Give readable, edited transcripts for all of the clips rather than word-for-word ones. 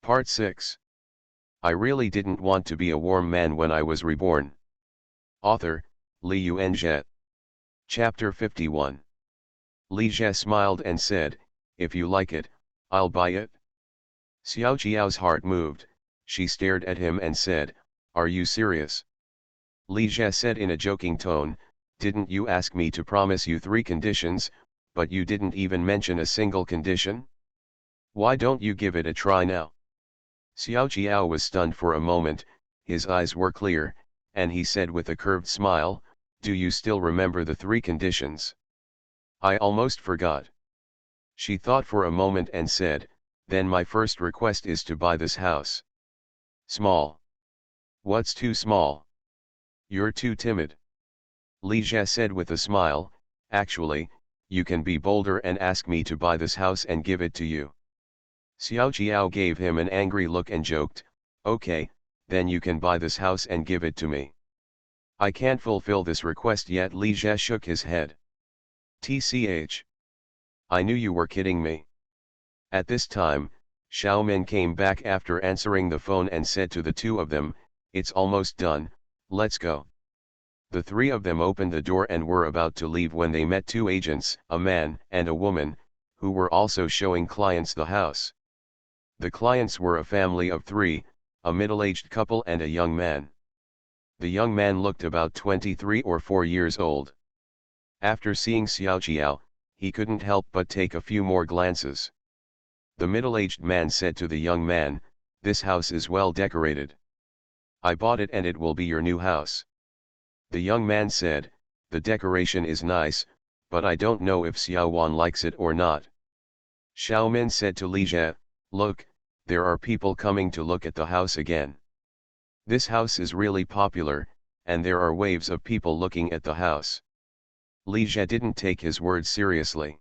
Part 6. I really didn't want to be a warm man when I was reborn. Author, Li Yuanzhe. Chapter 51. Li Zhe smiled and said, "If you like it, I'll buy it." Xiao Jiao's heart moved. She stared at him and said, "Are you serious?" Li Zhe said in a joking tone, "Didn't you ask me to promise you 3 conditions, but you didn't even mention a single condition? Why don't you give it a try now?" Xiao Jiao was stunned for a moment, his eyes were clear, and he said with a curved smile, "Do you still remember the 3 conditions?" "I almost forgot." She thought for a moment and said, "Then my first request is to buy this house." "Small." "What's too small?" "You're too timid." Li Zhe said with a smile, "Actually, you can be bolder and ask me to buy this house and give it to you." Xiao Jiao gave him an angry look and joked, "Okay, then you can buy this house and give it to me." "I can't fulfill this request yet." Li Zhe shook his head. "Tch. I knew you were kidding me." At this time, Xiaomin came back after answering the phone and said to the 2 of them, "It's almost done, let's go." The 3 of them opened the door and were about to leave when they met 2 agents, a man and a woman, who were also showing clients the house. The clients were a family of 3, a middle-aged couple and a young man. The young man looked about 23 or 4 years old. After seeing Xiao Jiao, he couldn't help but take a few more glances. The middle-aged man said to the young man, "This house is well decorated. I bought it and it will be your new house." The young man said, "The decoration is nice, but I don't know if Xiao Wan likes it or not." Xiaomin said to Li Zhe, "Look, there are people coming to look at the house again. This house is really popular, and there are waves of people looking at the house." Li Zhe didn't take his words seriously.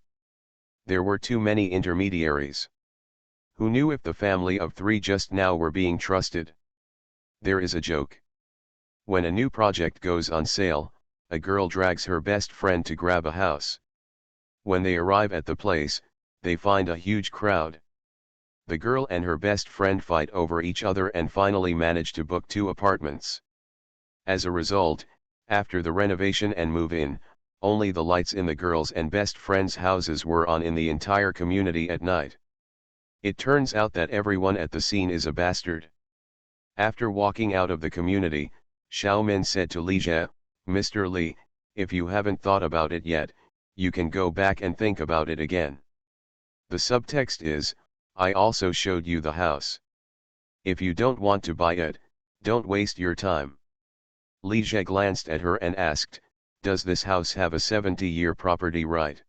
There were too many intermediaries. Who knew if the family of 3 just now were being trusted? There is a joke. When a new project goes on sale, a girl drags her best friend to grab a house. When they arrive at the place, they find a huge crowd. The girl and her best friend fight over each other and finally manage to book 2 apartments. As a result, after the renovation and move-in, only the lights in the girl's and best friend's houses were on in the entire community at night. It turns out that everyone at the scene is a bastard. After walking out of the community, Xiaomin said to Li Zhe, "Mr. Li, if you haven't thought about it yet, you can go back and think about it again. The subtext is, I also showed you the house. If you don't want to buy it, don't waste your time." Li Zhe glanced at her and asked, "Does this house have a 70-year property right?"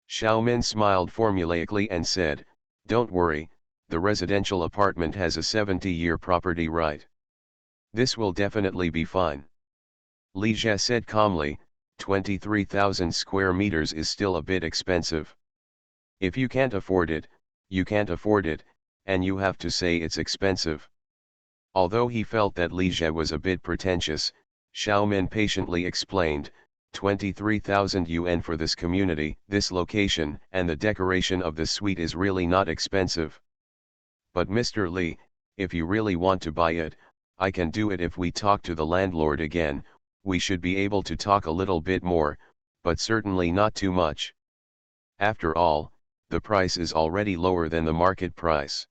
Xiaomin smiled formulaically and said, "Don't worry, the residential apartment has a 70-year property right. This will definitely be fine." Li Zhe said calmly, 23,000 square meters is still a bit expensive. If you can't afford it, you can't afford it, and you have to say it's expensive." Although he felt that Li Zhe was a bit pretentious, Xiaomin patiently explained, 23,000 yuan for this community, this location, and the decoration of the suite is really not expensive. "But Mr. Li, if you really want to buy it, I can do it if we talk to the landlord again. We should be able to talk a little bit more, but certainly not too much. After all, the price is already lower than the market price."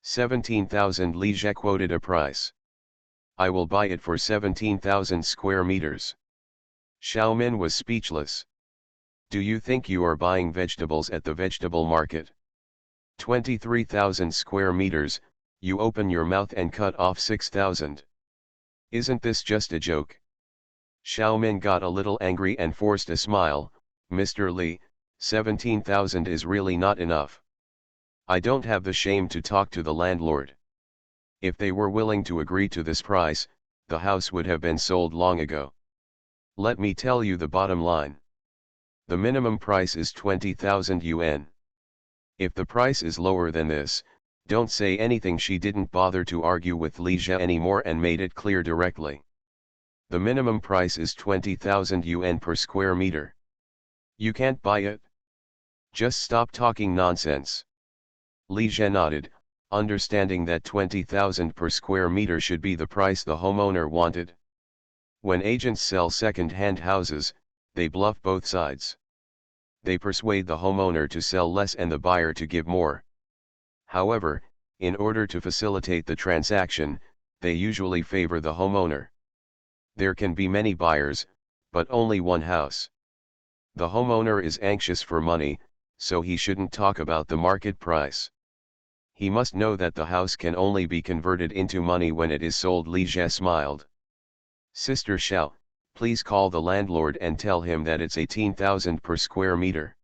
17,000 Li Zhe quoted a price. "I will buy it for 17,000 square meters." Xiaomin was speechless. "Do you think you are buying vegetables at the vegetable market? 23,000 square meters, you open your mouth and cut off 6,000. Isn't this just a joke?" Xiaomin got a little angry and forced a smile. "Mr. Li, 17,000 is really not enough. I don't have the shame to talk to the landlord. If they were willing to agree to this price, the house would have been sold long ago. Let me tell you the bottom line. The minimum price is 20,000 yuan. If the price is lower than this, don't say anything." She didn't bother to argue with Li Zhe anymore and made it clear directly. "The minimum price is 20,000 yuan per square meter. You can't buy it? Just stop talking nonsense." Li Zhe nodded, understanding that 20,000 per square meter should be the price the homeowner wanted. When agents sell second-hand houses, they bluff both sides. They persuade the homeowner to sell less and the buyer to give more. However, in order to facilitate the transaction, they usually favor the homeowner. There can be many buyers, but only one house. The homeowner is anxious for money, so he shouldn't talk about the market price. He must know that the house can only be converted into money when it is sold. Li Jie smiled. Sister Xiao, please call the landlord and tell him that it's 18,000 per square meter.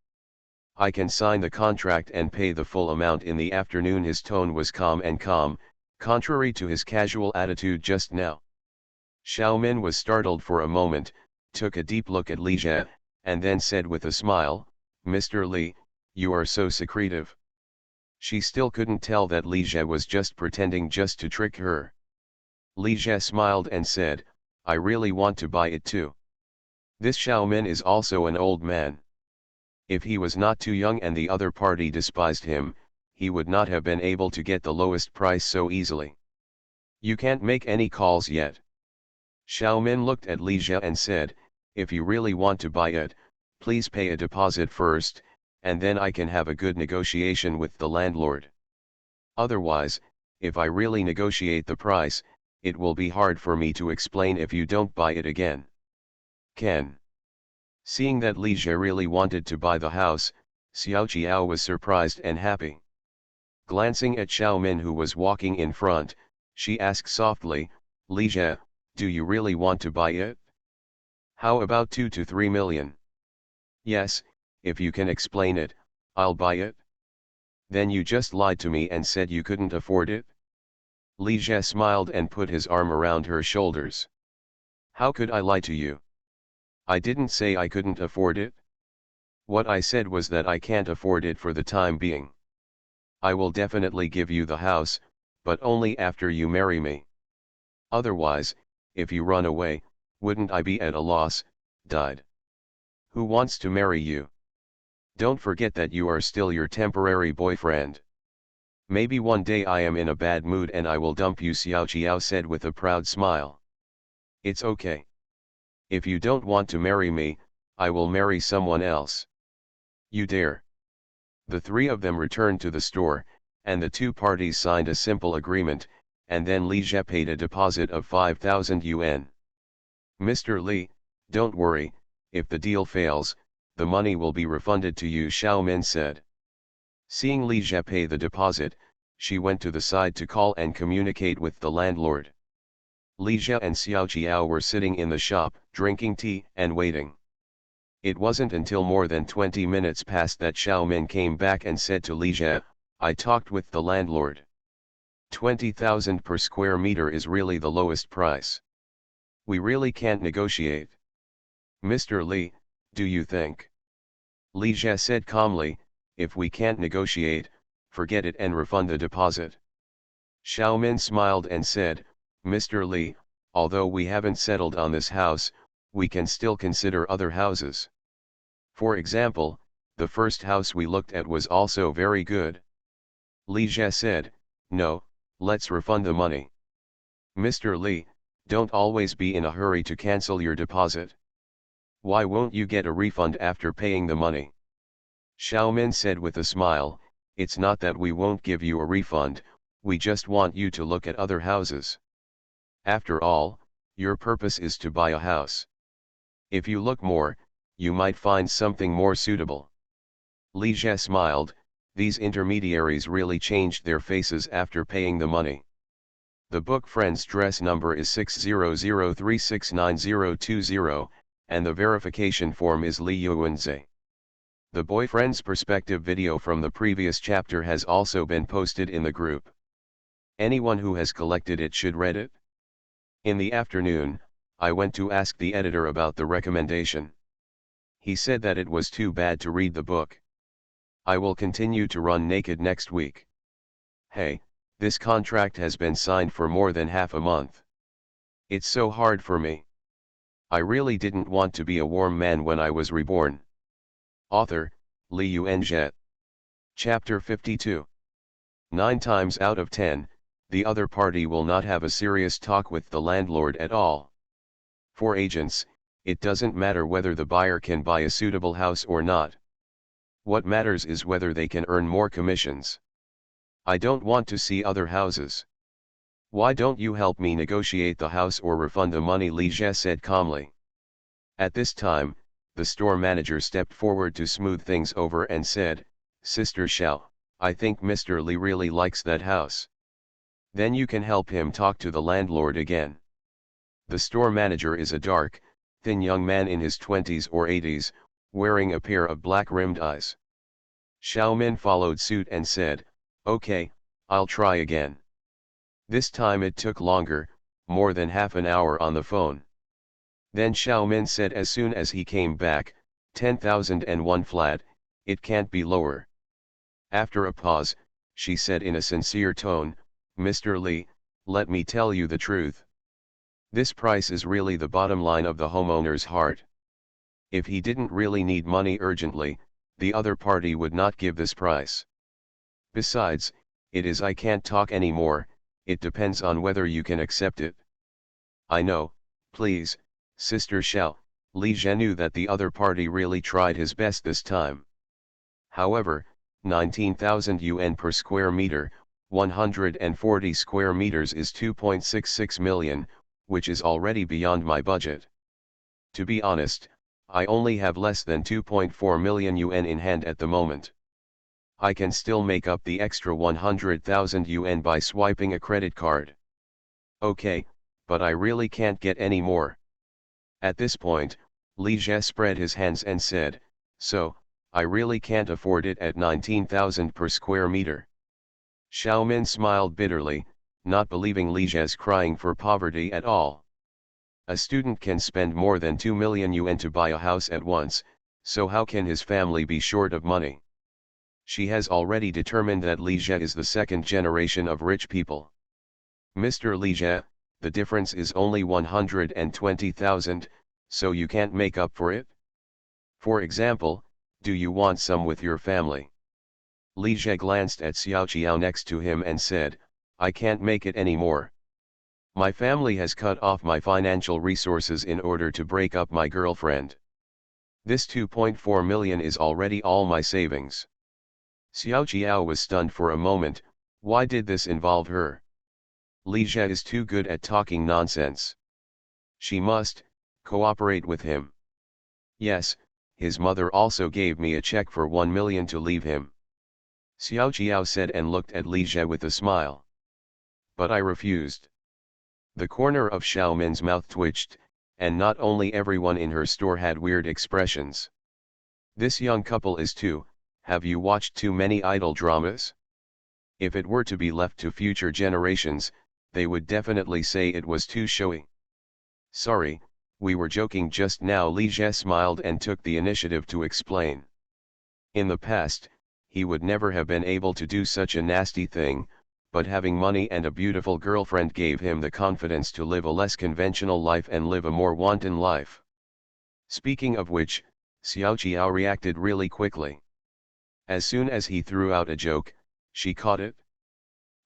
I can sign the contract and pay the full amount in the afternoon. His tone was calm, contrary to his casual attitude just now. Xiao Min was startled for a moment, took a deep look at Li Jie, and then said with a smile, "Mr. Li, you are so secretive." She still couldn't tell that Li Jie was just pretending just to trick her. Li Jie smiled and said, "I really want to buy it too. This Xiao Min is also an old man. If he was not too young and the other party despised him, he would not have been able to get the lowest price so easily. You can't make any calls yet." Xiao Min looked at Li Jie and said, "If you really want to buy it, please pay a deposit first, and then I can have a good negotiation with the landlord. Otherwise, if I really negotiate the price, it will be hard for me to explain if you don't buy it again." Ken. Seeing that Li Jie really wanted to buy the house, Xiao Qiao was surprised and happy. Glancing at Xiao Min, who was walking in front, she asked softly, "Li Jie, do you really want to buy it? How about 2 to 3 million? Yes, if you can explain it, I'll buy it." "Then you just lied to me and said you couldn't afford it?" Li Jie smiled and put his arm around her shoulders. "How could I lie to you? I didn't say I couldn't afford it. What I said was that I can't afford it for the time being. I will definitely give you the house, but only after you marry me. Otherwise, if you run away, wouldn't I be at a loss, died? Who wants to marry you? Don't forget that you are still your temporary boyfriend. Maybe one day I am in a bad mood and I will dump you," Xiao Qiao said with a proud smile. "It's okay. If you don't want to marry me, I will marry someone else." "You dare?" The three of them returned to the store, and the two parties signed a simple agreement, and then Li Jie paid a deposit of 5,000 yuan. "Mr. Li, don't worry, if the deal fails, the money will be refunded to you," Xiao Min said. Seeing Li Jie pay the deposit, she went to the side to call and communicate with the landlord. Li Jie and Xiao Qiao were sitting in the shop, drinking tea and waiting. It wasn't until more than 20 minutes passed that Xiao Min came back and said to Li Jie, "I talked with the landlord. 20,000 per square meter is really the lowest price. We really can't negotiate. Mr. Li, do you think?" Li Jie said calmly, "If we can't negotiate, forget it and refund the deposit." Xiao Min smiled and said, "Mr. Li, although we haven't settled on this house, we can still consider other houses. For example, the first house we looked at was also very good." Li Jie said, "No, let's refund the money. Mr. Li, don't always be in a hurry to cancel your deposit. Why won't you get a refund after paying the money?" Xiao Min said with a smile, "It's not that we won't give you a refund, we just want you to look at other houses. After all, your purpose is to buy a house. If you look more, you might find something more suitable." Li Jie smiled. These intermediaries really changed their faces after paying the money. The book friend's dress number is 600369020, and the verification form is Li Yuanze. The boyfriend's perspective video from the previous chapter has also been posted in the group. Anyone who has collected it should read it. In the afternoon, I went to ask the editor about the recommendation. He said that it was too bad to read the book. I will continue to run naked next week. Hey, this contract has been signed for more than half a month. It's so hard for me. I really didn't want to be a warm man when I was reborn. Author, Li Yuanzhe. Chapter 52. 9 times out of 10, the other party will not have a serious talk with the landlord at all. For agents, it doesn't matter whether the buyer can buy a suitable house or not. What matters is whether they can earn more commissions. I don't want to see other houses. Why don't you help me negotiate the house or refund the money? Li Jie said calmly. At this time, the store manager stepped forward to smooth things over and said, Sister Xiao, I think Mr. Li really likes that house. Then you can help him talk to the landlord again. The store manager is a dark, thin young man in his 20s or 80s, wearing a pair of black-rimmed eyes. Xiaomin followed suit and said, Okay, I'll try again. This time it took longer, more than half an hour on the phone. Then Xiaomin said as soon as he came back, 10,001 flat, it can't be lower. After a pause, she said in a sincere tone, Mr. Li, let me tell you the truth. This price is really the bottom line of the homeowner's heart. If he didn't really need money urgently, the other party would not give this price. Besides, I can't talk anymore, it depends on whether you can accept it. I know, please, Sister Xiao. Li Zhe knew that the other party really tried his best this time. However, 19,000 yuan per square meter, 140 square meters is 2.66 million, which is already beyond my budget. To be honest, I only have less than 2.4 million yuan in hand at the moment. I can still make up the extra 100,000 yuan by swiping a credit card. Okay, but I really can't get any more. At this point, Li Zhe spread his hands and said, So, I really can't afford it at 19,000 per square meter. Xiaomin smiled bitterly, not believing Li Zhe's crying for poverty at all. A student can spend more than 2 million yuan to buy a house at once, so how can his family be short of money? She has already determined that Li Zhe is the second generation of rich people. Mr. Li Zhe, the difference is only 120,000, so you can't make up for it? For example, do you want some with your family? Li Zhe glanced at Xiao Qiao next to him and said, I can't make it anymore. My family has cut off my financial resources in order to break up my girlfriend. This 2.4 million is already all my savings. Xiao Qiao was stunned for a moment. Why did this involve her? Li Zhe is too good at talking nonsense. She must cooperate with him. Yes, his mother also gave me a check for 1 million to leave him. Xiao Qiao said and looked at Li Zhe with a smile. But I refused. The corner of Xiaomin's mouth twitched, and not only everyone in her store had weird expressions. This young couple is too. Have you watched too many idol dramas? If it were to be left to future generations, they would definitely say it was too showy. Sorry, we were joking just now. Li Zhe smiled and took the initiative to explain. In the past, he would never have been able to do such a nasty thing, but having money and a beautiful girlfriend gave him the confidence to live a less conventional life and live a more wanton life. Speaking of which, Xiao Qiao reacted really quickly. As soon as he threw out a joke, she caught it.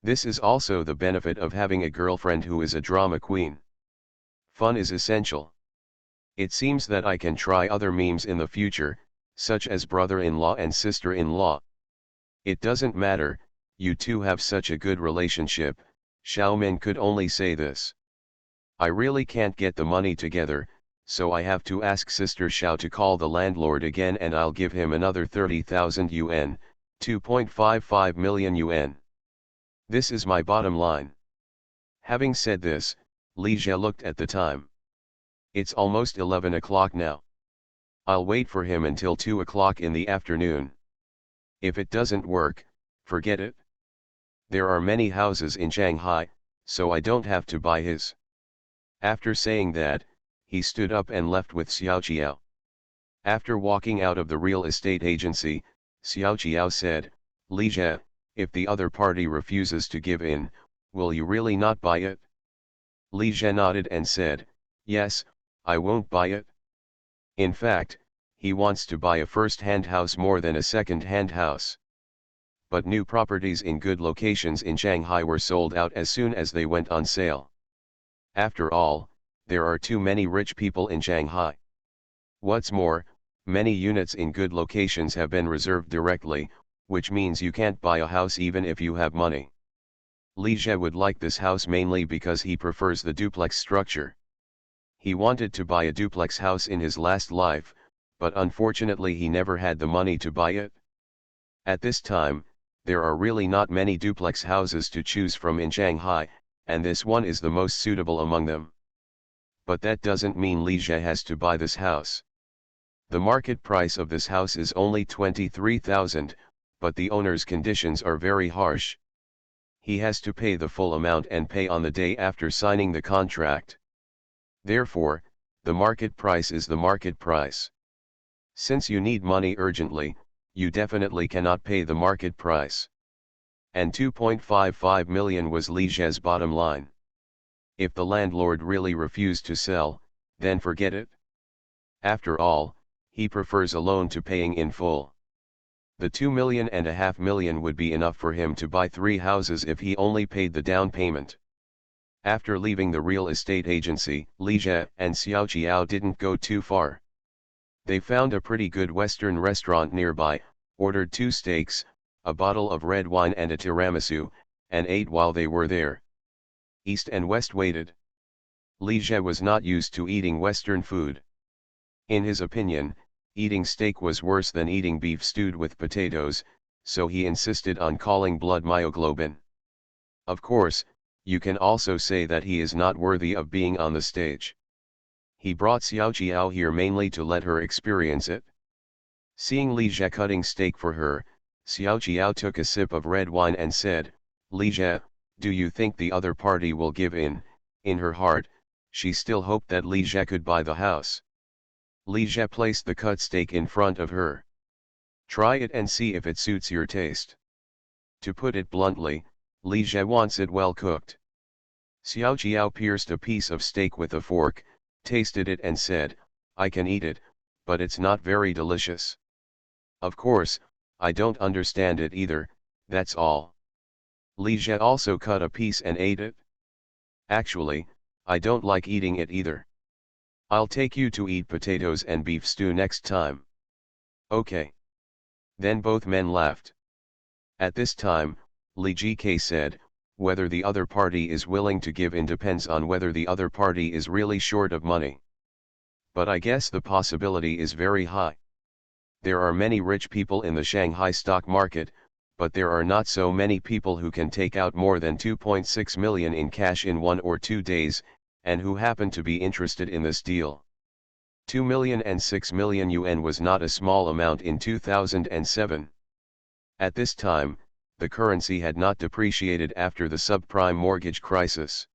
This is also the benefit of having a girlfriend who is a drama queen. Fun is essential. It seems that I can try other memes in the future, such as brother-in-law and sister-in-law. It doesn't matter, you two have such a good relationship. Xiaomin could only say this. I really can't get the money together, so I have to ask Sister Xiao to call the landlord again and I'll give him another 30,000 yuan, 2.55 million yuan. This is my bottom line. Having said this, Li Zhe looked at the time. It's almost 11 o'clock now. I'll wait for him until 2 o'clock in the afternoon. If it doesn't work, forget it. There are many houses in Shanghai, so I don't have to buy his. After saying that, he stood up and left with Xiao Qiao. After walking out of the real estate agency, Xiao Qiao said, Li Zhe, if the other party refuses to give in, will you really not buy it? Li Zhe nodded and said, yes, I won't buy it. In fact, he wants to buy a first-hand house more than a second-hand house. but new properties in good locations in Shanghai were sold out as soon as they went on sale. After all, there are too many rich people in Shanghai. What's more, many units in good locations have been reserved directly, which means you can't buy a house even if you have money. Li Jie would like this house mainly because he prefers the duplex structure. He wanted to buy a duplex house in his last life, but unfortunately he never had the money to buy it. At this time, there are really not many duplex houses to choose from in Shanghai, and this one is the most suitable among them. But that doesn't mean Li Jie has to buy this house. The market price of this house is only 23,000, but the owner's conditions are very harsh. He has to pay the full amount and pay on the day after signing the contract. Therefore, the market price is the market price. Since you need money urgently, you definitely cannot pay the market price. And 2.55 million was Li Jie's bottom line. If the landlord really refused to sell, then forget it. After all, he prefers a loan to paying in full. The 2.5 million would be enough for him to buy 3 houses if he only paid the down payment. After leaving the real estate agency, Li Jie and Xiao Jiao didn't go too far. They found a pretty good Western restaurant nearby, ordered 2 steaks, a bottle of red wine and a tiramisu, and ate while they were there. East and West waited. Li Jie was not used to eating Western food. In his opinion, eating steak was worse than eating beef stewed with potatoes, so he insisted on calling blood myoglobin. Of course, you can also say that he is not worthy of being on the stage. He brought Xiao Jiao here mainly to let her experience it. Seeing Li Jie cutting steak for her, Xiao Jiao took a sip of red wine and said, "Li Jie, do you think the other party will give in?" In her heart, she still hoped that Li Jie could buy the house. Li Jie placed the cut steak in front of her. "Try it and see if it suits your taste. To put it bluntly, Li Jie wants it well cooked." Xiao Jiao pierced a piece of steak with a fork, tasted it and said, "I can eat it, but it's not very delicious. Of course, I don't understand it either, that's all." Li Jie also cut a piece and ate it. "Actually, I don't like eating it either. I'll take you to eat potatoes and beef stew next time." "Okay." Then both men laughed. At this time, Li Jike said, "Whether the other party is willing to give in depends on whether the other party is really short of money. But I guess the possibility is very high. There are many rich people in the Shanghai stock market, but there are not so many people who can take out more than 2.6 million in cash in 1 or 2 days, and who happen to be interested in this deal. 2 million and 6 million yuan was not a small amount in 2007. At this time, the currency had not depreciated after the subprime mortgage crisis.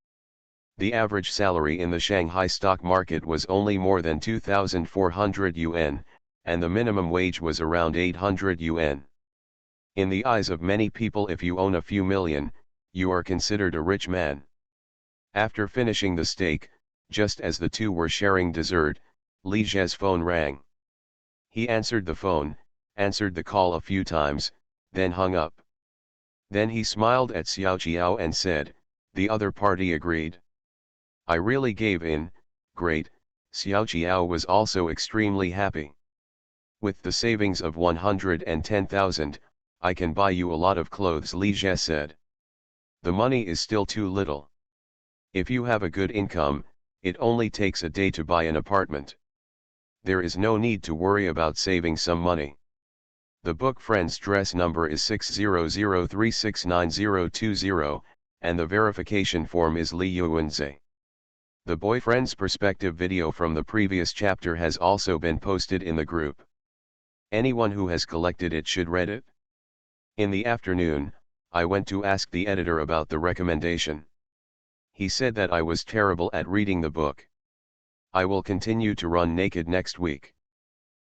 The average salary in the Shanghai stock market was only more than 2,400 yuan, and the minimum wage was around 800 yuan. In the eyes of many people, if you own a few million, you are considered a rich man. After finishing the steak, just as the two were sharing dessert, Li Jie's phone rang. He answered the phone, answered the call a few times, then hung up. Then he smiled at Xiao Jiao and said, "The other party agreed. I really gave in, great." Xiao Jiao was also extremely happy. "With the savings of 110,000, I can buy you a lot of clothes," Li Jie said. "The money is still too little. If you have a good income, it only takes a day to buy an apartment. There is no need to worry about saving some money. The book friend's dress number is 600369020, and the verification form is Li Yuanze." The boyfriend's perspective video from the previous chapter has also been posted in the group. Anyone who has collected it should read it. In the afternoon, I went to ask the editor about the recommendation. He said that I was terrible at reading the book. I will continue to run naked next week.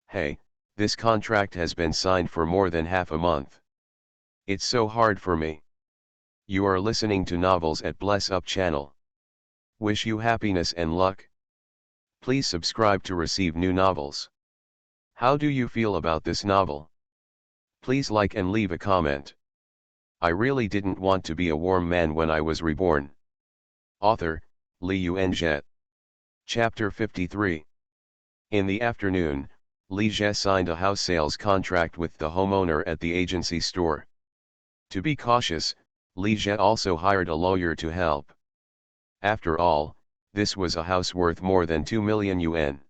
Hey, this contract has been signed for more than half a month. It's so hard for me. You are listening to Novels at Bless Up channel. Wish you happiness and luck. Please subscribe to receive new novels. How do you feel about this novel? Please like and leave a comment. I really didn't want to be a warm man when I was reborn. Author, Li Yuanzhe. Chapter 53. In the afternoon, Li Zhe signed a house sales contract with the homeowner at the agency store. To be cautious, Li Zhe also hired a lawyer to help. After all, this was a house worth more than 2 million yuan.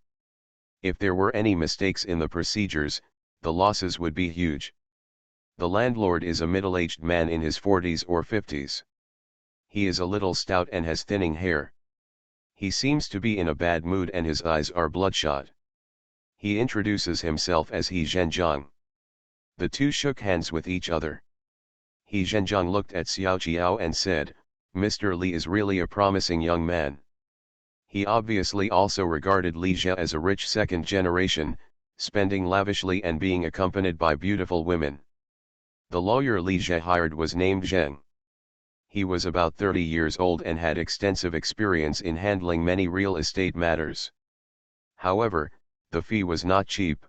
If there were any mistakes in the procedures, the losses would be huge. The landlord is a middle-aged man in his 40s or 50s. He is a little stout and has thinning hair. He seems to be in a bad mood and his eyes are bloodshot. He introduces himself as He Zhenjiang. The two shook hands with each other. He Zhenjiang looked at Xiao Jiao and said, "Mr. Li is really a promising young man." He obviously also regarded Li Zhe as a rich second generation, spending lavishly and being accompanied by beautiful women. The lawyer Li Zhe hired was named Zheng. He was about 30 years old and had extensive experience in handling many real estate matters. However, the fee was not cheap.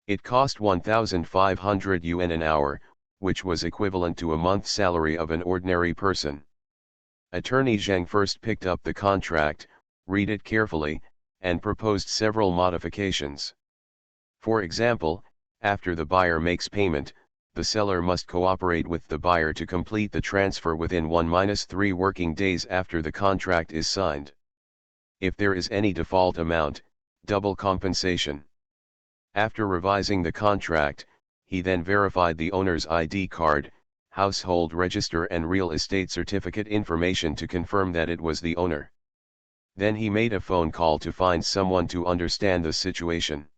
It cost 1,500 yuan an hour, which was equivalent to a month's salary of an ordinary person. Attorney Zheng first picked up the contract, read it carefully, and proposed several modifications. For example, after the buyer makes payment, the seller must cooperate with the buyer to complete the transfer within 1-3 working days after the contract is signed. If there is any default amount, double compensation. After revising the contract, he then verified the owner's ID card, household register and real estate certificate information to confirm that it was the owner. Then he made a phone call to find someone to understand the situation.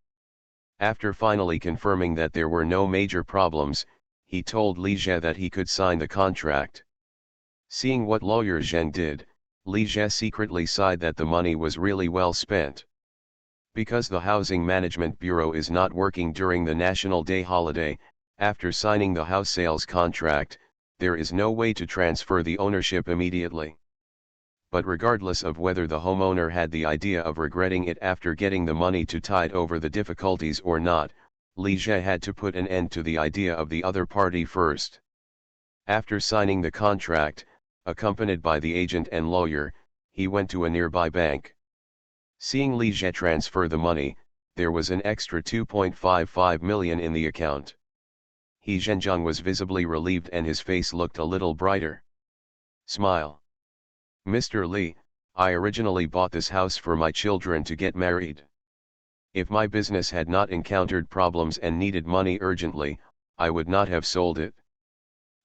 After finally confirming that there were no major problems, he told Li Zhe that he could sign the contract. Seeing what lawyer Zheng did, Li Zhe secretly sighed that the money was really well spent. Because the Housing Management Bureau is not working during the National Day holiday, after signing the house sales contract, there is no way to transfer the ownership immediately. But regardless of whether the homeowner had the idea of regretting it after getting the money to tide over the difficulties or not, Li Zhe had to put an end to the idea of the other party first. After signing the contract, accompanied by the agent and lawyer, he went to a nearby bank. Seeing Li Zhe transfer the money, there was an extra 2.55 million in the account. He Zhenjiang was visibly relieved and his face looked a little brighter. Smile. Mr. Li, I originally bought this house for my children to get married. If my business had not encountered problems and needed money urgently, I would not have sold it.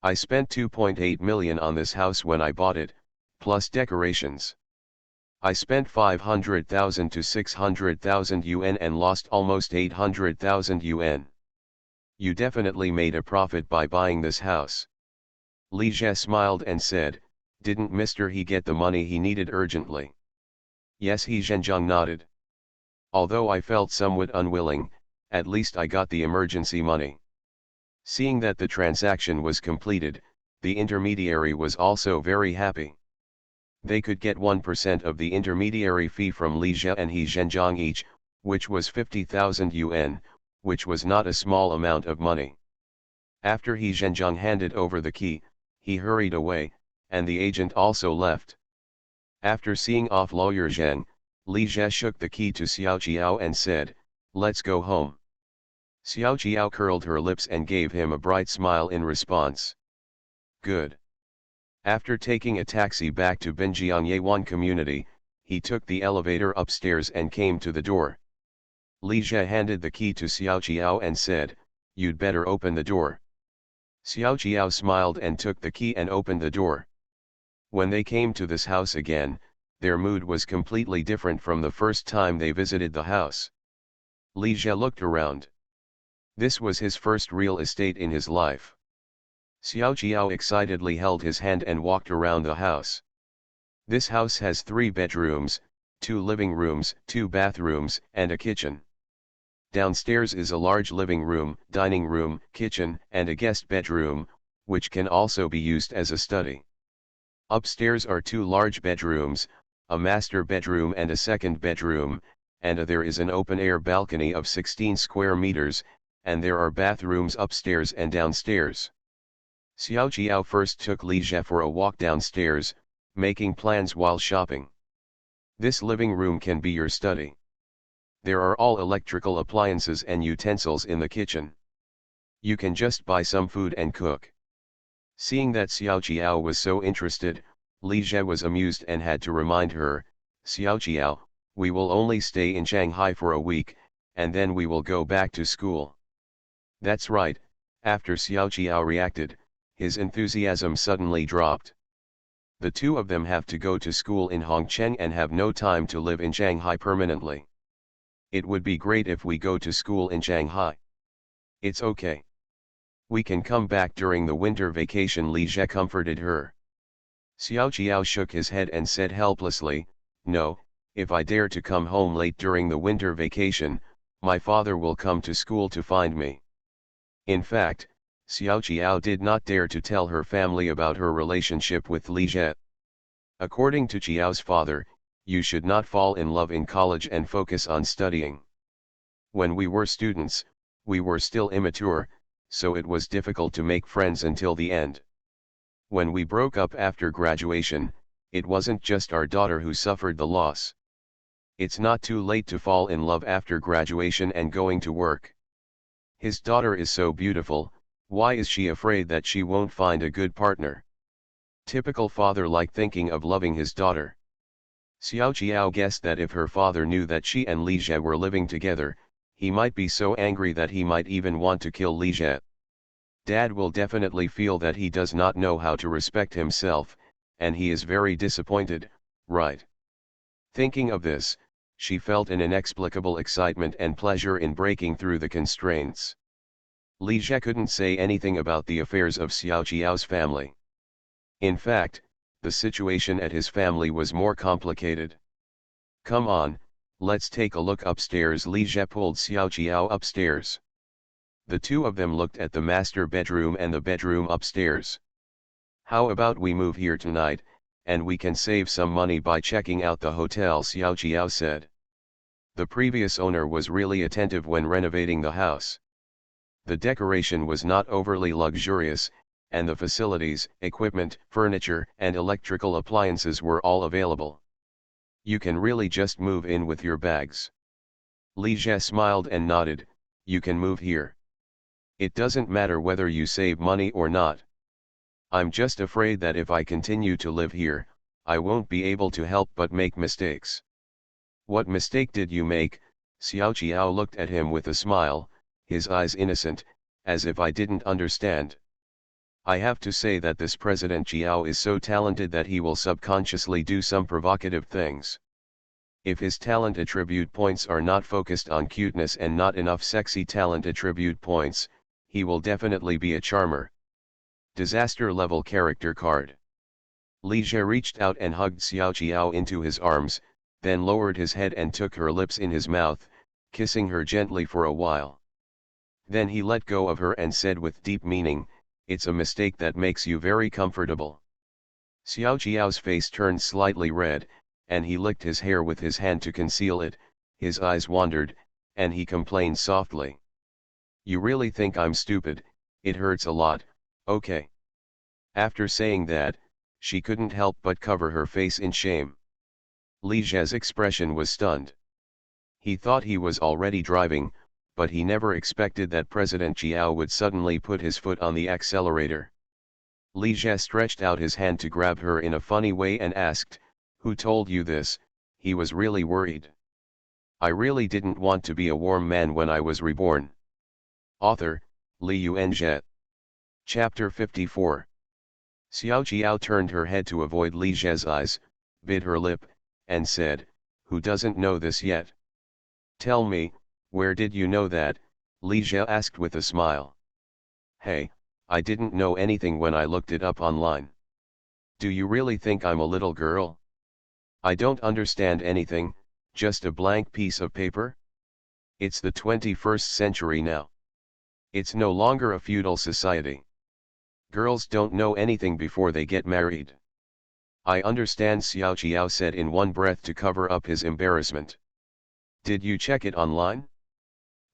I spent 2.8 million on this house when I bought it, plus decorations. I spent 500,000 to 600,000 yuan and lost almost 800,000 yuan. You definitely made a profit by buying this house. Li Zhe smiled and said, "Didn't Mr. He get the money he needed urgently?" Yes, He Zhenjiang nodded. Although I felt somewhat unwilling, at least I got the emergency money. Seeing that the transaction was completed, the intermediary was also very happy. They could get 1% of the intermediary fee from Li Zhe and He Zhenjiang each, which was 50,000 yuan, which was not a small amount of money. After He Zhenjiang handed over the key, he hurried away, and the agent also left. After seeing off lawyer Zheng, Li Zhe shook the key to Xiao Jiao and said, "Let's go home." Xiao Jiao curled her lips and gave him a bright smile in response. Good. After taking a taxi back to Binjiang Yawan community, he took the elevator upstairs and came to the door. Li Zhe handed the key to Xiao Jiao and said, "You'd better open the door." Xiao Jiao smiled and took the key and opened the door. When they came to this house again, their mood was completely different from the first time they visited the house. Li Zhe looked around. This was his first real estate in his life. Xiao Jiao excitedly held his hand and walked around the house. This house has 3 bedrooms, 2 living rooms, 2 bathrooms, and a kitchen. Downstairs is a large living room, dining room, kitchen, and a guest bedroom, which can also be used as a study. Upstairs are 2 large bedrooms, a master bedroom and a second bedroom, and there is an open-air balcony of 16 square meters, and there are bathrooms upstairs and downstairs. Xiao Jiao first took Li Jie for a walk downstairs, making plans while shopping. This living room can be your study. There are all electrical appliances and utensils in the kitchen. You can just buy some food and cook. Seeing that Xiao Jiao was so interested, Li Jie was amused and had to remind her, Xiao Jiao, we will only stay in Shanghai for a week, and then we will go back to school. That's right. After Xiao Jiao reacted, his enthusiasm suddenly dropped. The two of them have to go to school in Hongcheng and have no time to live in Shanghai permanently. It would be great if we go to school in Shanghai. It's okay. We can come back during the winter vacation, Li Jie comforted her. Xiao Jiao shook his head and said helplessly, no, if I dare to come home late during the winter vacation, my father will come to school to find me. In fact, Xiao Jiao did not dare to tell her family about her relationship with Li Jie. According to Jiao's father, you should not fall in love in college and focus on studying. When we were students, we were still immature, so it was difficult to make friends until the end. When we broke up after graduation, it wasn't just our daughter who suffered the loss. It's not too late to fall in love after graduation and going to work. His daughter is so beautiful, why is she afraid that she won't find a good partner? Typical father-like thinking of loving his daughter. Xiao Jiao guessed that if her father knew that she and Li Jie were living together, he might be so angry that he might even want to kill Li Jie. Dad will definitely feel that he does not know how to respect himself, and he is very disappointed, right? Thinking of this, she felt an inexplicable excitement and pleasure in breaking through the constraints. Li Jie couldn't say anything about the affairs of Xiao Jiao's family. In fact, the situation at his family was more complicated. Come on, let's take a look upstairs. Li Jie pulled Xiao Jiao upstairs. The two of them looked at the master bedroom and the bedroom upstairs. How about we move here tonight, and we can save some money by checking out the hotel, Xiao Jiao said. The previous owner was really attentive when renovating the house. The decoration was not overly luxurious, and the facilities, equipment, furniture, and electrical appliances were all available. You can really just move in with your bags. Li Jie smiled and nodded, you can move here. It doesn't matter whether you save money or not. I'm just afraid that if I continue to live here, I won't be able to help but make mistakes. What mistake did you make? Xiao Jiao looked at him with a smile, his eyes innocent, as if I didn't understand. I have to say that this President Jiao is so talented that he will subconsciously do some provocative things. If his talent attribute points are not focused on cuteness and not enough sexy talent attribute points, he will definitely be a charmer. Disaster level character card. Li Jie reached out and hugged Xiao Jiao into his arms, then lowered his head and took her lips in his mouth, kissing her gently for a while. Then he let go of her and said with deep meaning, it's a mistake that makes you very comfortable. Xiao Jiao's face turned slightly red, and he licked his hair with his hand to conceal it, his eyes wandered, and he complained softly. You really think I'm stupid? It hurts a lot, okay. After saying that, she couldn't help but cover her face in shame. Li Jie's expression was stunned. He thought he was already driving, but he never expected that President Jiao would suddenly put his foot on the accelerator. Li Jie stretched out his hand to grab her in a funny way and asked, who told you this? He was really worried. I really didn't want to be a warm man when I was reborn. Author, Li Yuanjie. Chapter 54. Xiao Jiao turned her head to avoid Li Jie's eyes, bit her lip, and said, who doesn't know this yet? Tell me, where did you know that? Li Jie asked with a smile. Hey, I didn't know anything when I looked it up online. Do you really think I'm a little girl? I don't understand anything, just a blank piece of paper? It's the 21st century now. It's no longer a feudal society. Girls don't know anything before they get married. I understand, Xiao Jiao said in one breath to cover up his embarrassment. Did you check it online?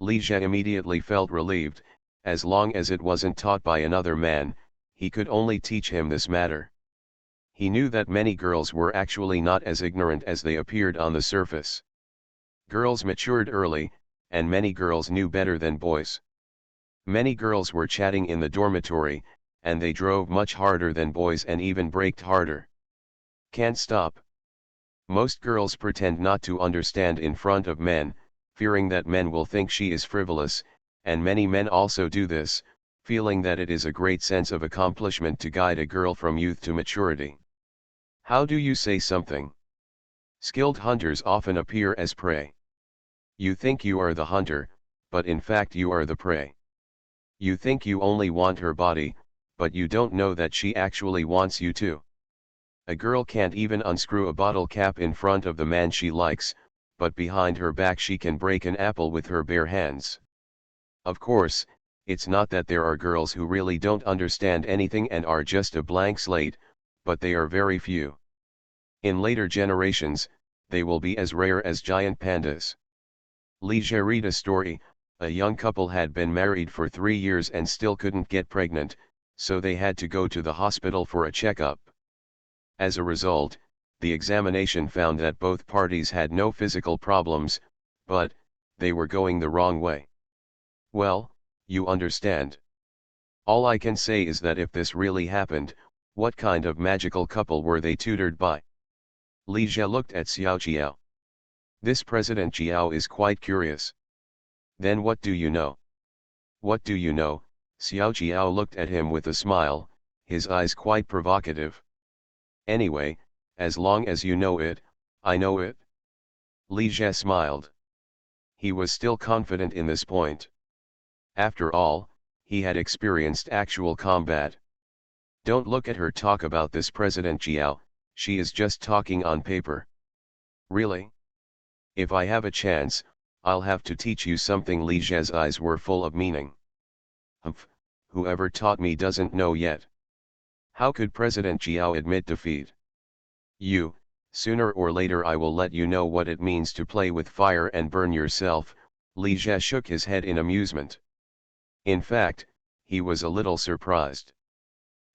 Li Jie immediately felt relieved, as long as it wasn't taught by another man, he could only teach him this matter. He knew that many girls were actually not as ignorant as they appeared on the surface. Girls matured early, and many girls knew better than boys. Many girls were chatting in the dormitory, and they drove much harder than boys and even braked harder. Can't stop. Most girls pretend not to understand in front of men, fearing that men will think she is frivolous, and many men also do this, feeling that it is a great sense of accomplishment to guide a girl from youth to maturity. How do you say something? Skilled hunters often appear as prey. You think you are the hunter, but in fact you are the prey. You think you only want her body, but you don't know that she actually wants you too. A girl can't even unscrew a bottle cap in front of the man she likes, but behind her back she can break an apple with her bare hands. Of course, it's not that there are girls who really don't understand anything and are just a blank slate, but they are very few. In later generations, they will be as rare as giant pandas. Leisure read a story. A young couple had been married for 3 years and still couldn't get pregnant, so they had to go to the hospital for a checkup. As a result, the examination found that both parties had no physical problems, but they were going the wrong way. Well, you understand. All I can say is that if this really happened, what kind of magical couple were they tutored by? Li Jie looked at Xiao Jiao. This President Jiao is quite curious. Then what do you know? What do you know? Xiao Jiao looked at him with a smile, his eyes quite provocative. Anyway, as long as you know it, I know it. Li Jie smiled. He was still confident in this point. After all, he had experienced actual combat. Don't look at her talk about this President Jiao, she is just talking on paper. Really? If I have a chance, I'll have to teach you something. Li Jie's eyes were full of meaning. Humph, whoever taught me doesn't know yet. How could President Jiao admit defeat? Sooner or later I will let you know what it means to play with fire and burn yourself. Li Jie shook his head in amusement. In fact, he was a little surprised.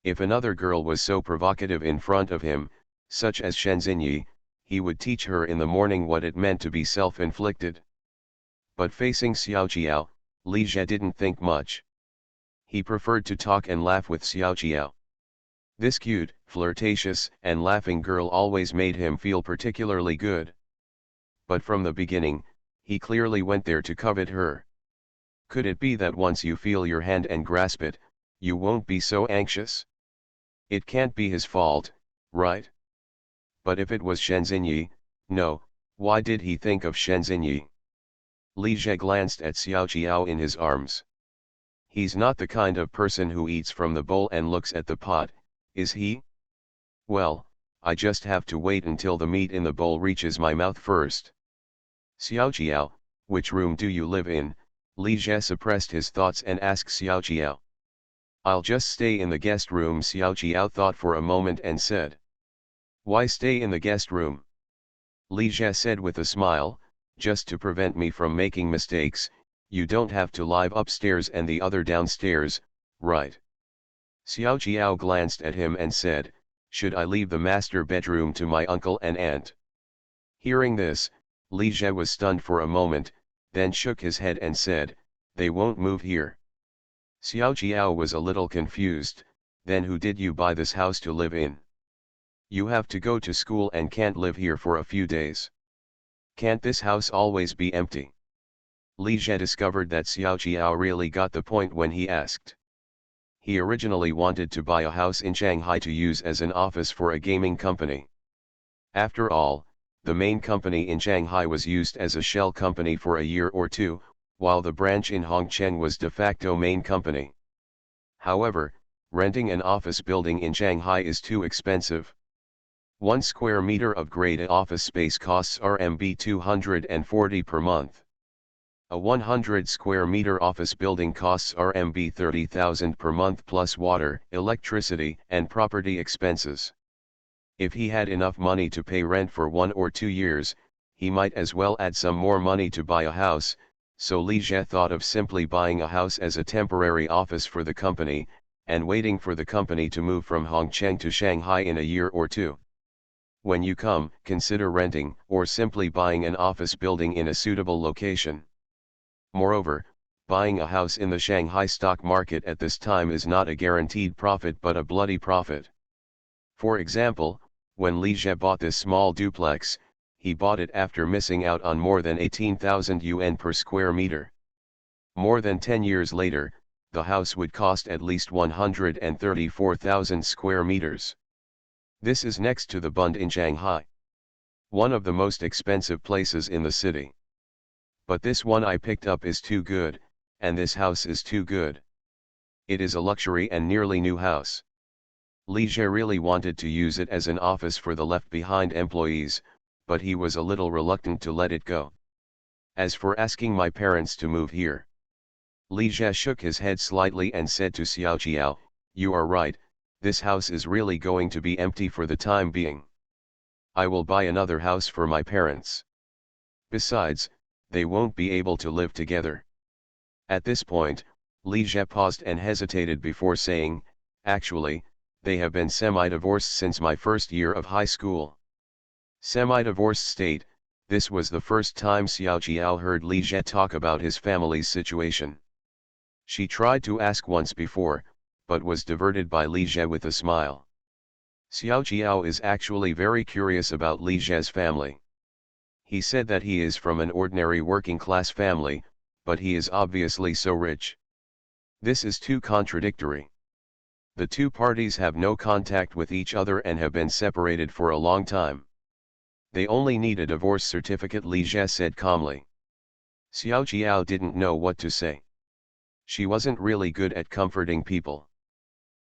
If another girl was so provocative in front of him, such as Shen Xinyi, he would teach her in the morning what it meant to be self-inflicted. But facing Xiao Jiao, Li Jie didn't think much. He preferred to talk and laugh with Xiao Jiao. This cute, flirtatious, and laughing girl always made him feel particularly good. But from the beginning, he clearly went there to covet her. Could it be that once you feel your hand and grasp it, you won't be so anxious? It can't be his fault, right? But if it was Shen Xinyi, no, why did he think of Shen Xinyi? Li Jie glanced at Xiao Jiao in his arms. He's not the kind of person who eats from the bowl and looks at the pot, is he? Well, I just have to wait until the meat in the bowl reaches my mouth first. Xiao Jiao, which room do you live in? Li Jie suppressed his thoughts and asked Xiao Jiao. I'll just stay in the guest room. Xiao Jiao thought for a moment and said. Why stay in the guest room? Li Jie said with a smile, just to prevent me from making mistakes. You don't have to live upstairs and the other downstairs, right? Xiao Jiao glanced at him and said, should I leave the master bedroom to my uncle and aunt? Hearing this, Li Jie was stunned for a moment, then shook his head and said, they won't move here. Xiao Jiao was a little confused. Then who did you buy this house to live in? You have to go to school and can't live here for a few days. Can't this house always be empty? Li Jie discovered that Xiao Jiao really got the point when he asked. He originally wanted to buy a house in Shanghai to use as an office for a gaming company. After all, the main company in Shanghai was used as a shell company for a year or two, while the branch in Hongqiang was de facto main company. However, renting an office building in Shanghai is too expensive. 1 square meter of grade A office space costs RMB 240 per month. A 100 square meter office building costs RMB 30,000 per month plus water, electricity, and property expenses. If he had enough money to pay rent for 1 or 2 years, he might as well add some more money to buy a house, so Li Jie thought of simply buying a house as a temporary office for the company, and waiting for the company to move from Hongcheng to Shanghai in a year or two. When you come, consider renting, or simply buying an office building in a suitable location. Moreover, buying a house in the Shanghai stock market at this time is not a guaranteed profit but a bloody profit. For example, when Li Jie bought this small duplex, he bought it after missing out on more than 18,000 yuan per square meter. More than 10 years later, the house would cost at least 134,000 square meters. This is next to the Bund in Shanghai, one of the most expensive places in the city. But this one I picked up is too good, and this house is too good. It is a luxury and nearly new house. Li Jie really wanted to use it as an office for the left-behind employees, but he was a little reluctant to let it go. As for asking my parents to move here, Li Jie shook his head slightly and said to Xiao Jiao, "You are right, this house is really going to be empty for the time being. I will buy another house for my parents. Besides, they won't be able to live together." At this point, Li Jie paused and hesitated before saying, "Actually, they have been semi-divorced since my first year of high school." Semi-divorced state, this was the first time Xiao Jiao heard Li Jie talk about his family's situation. She tried to ask once before, but was diverted by Li Jie with a smile. Xiao Jiao is actually very curious about Li Jie's family. He said that he is from an ordinary working-class family, but he is obviously so rich. This is too contradictory. The two parties have no contact with each other and have been separated for a long time. They only need a divorce certificate, Li Jie said calmly. Xiao Jiao didn't know what to say. She wasn't really good at comforting people.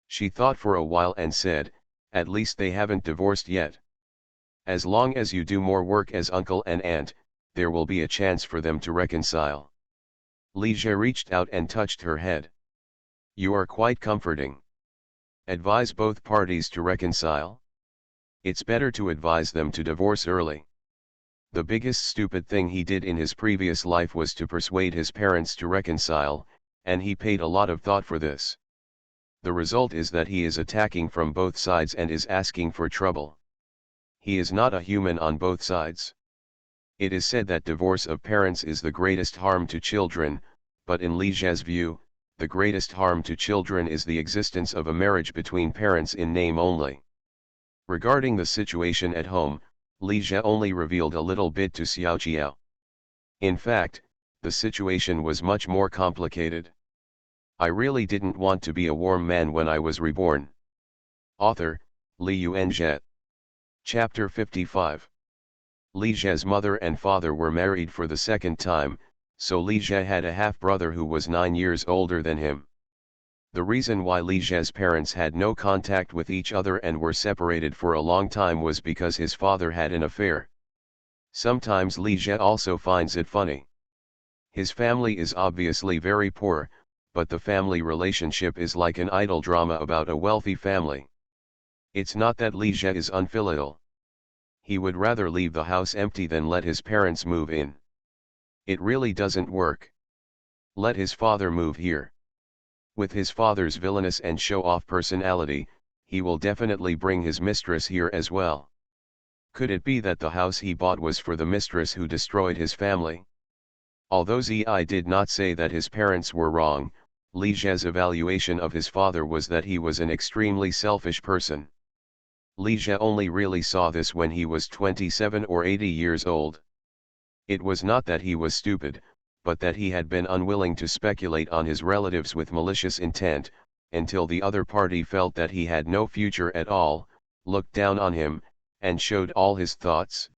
She thought for a while and said, "At least they haven't divorced yet. As long as you do more work as uncle and aunt, there will be a chance for them to reconcile." Li Jie reached out and touched her head. "You are quite comforting. Advise both parties to reconcile? It's better to advise them to divorce early." The biggest stupid thing he did in his previous life was to persuade his parents to reconcile, and he paid a lot of thought for this. The result is that he is attacking from both sides and is asking for trouble. He is not a human on both sides. It is said that divorce of parents is the greatest harm to children, but in Li Jie's view, the greatest harm to children is the existence of a marriage between parents in name only. Regarding the situation at home, Li Jie only revealed a little bit to Xiao Jiao. In fact, the situation was much more complicated. "I really didn't want to be a warm man when I was reborn." Author, Li Yuanjie. Chapter 55. Li Jie's mother and father were married for the second time, so Li Jie had a half-brother who was 9 years older than him. The reason why Li Jie's parents had no contact with each other and were separated for a long time was because his father had an affair. Sometimes Li Jie also finds it funny. His family is obviously very poor, but the family relationship is like an idle drama about a wealthy family. It's not that Li Jie is unfilial. He would rather leave the house empty than let his parents move in. It really doesn't work. Let his father move here. With his father's villainous and show-off personality, he will definitely bring his mistress here as well. Could it be that the house he bought was for the mistress who destroyed his family? Although Zi did not say that his parents were wrong, Li Jie's evaluation of his father was that he was an extremely selfish person. Li Jie only really saw this when he was 27 or 80 years old. It was not that he was stupid, but that he had been unwilling to speculate on his relatives with malicious intent, until the other party felt that he had no future at all, looked down on him, and showed all his thoughts.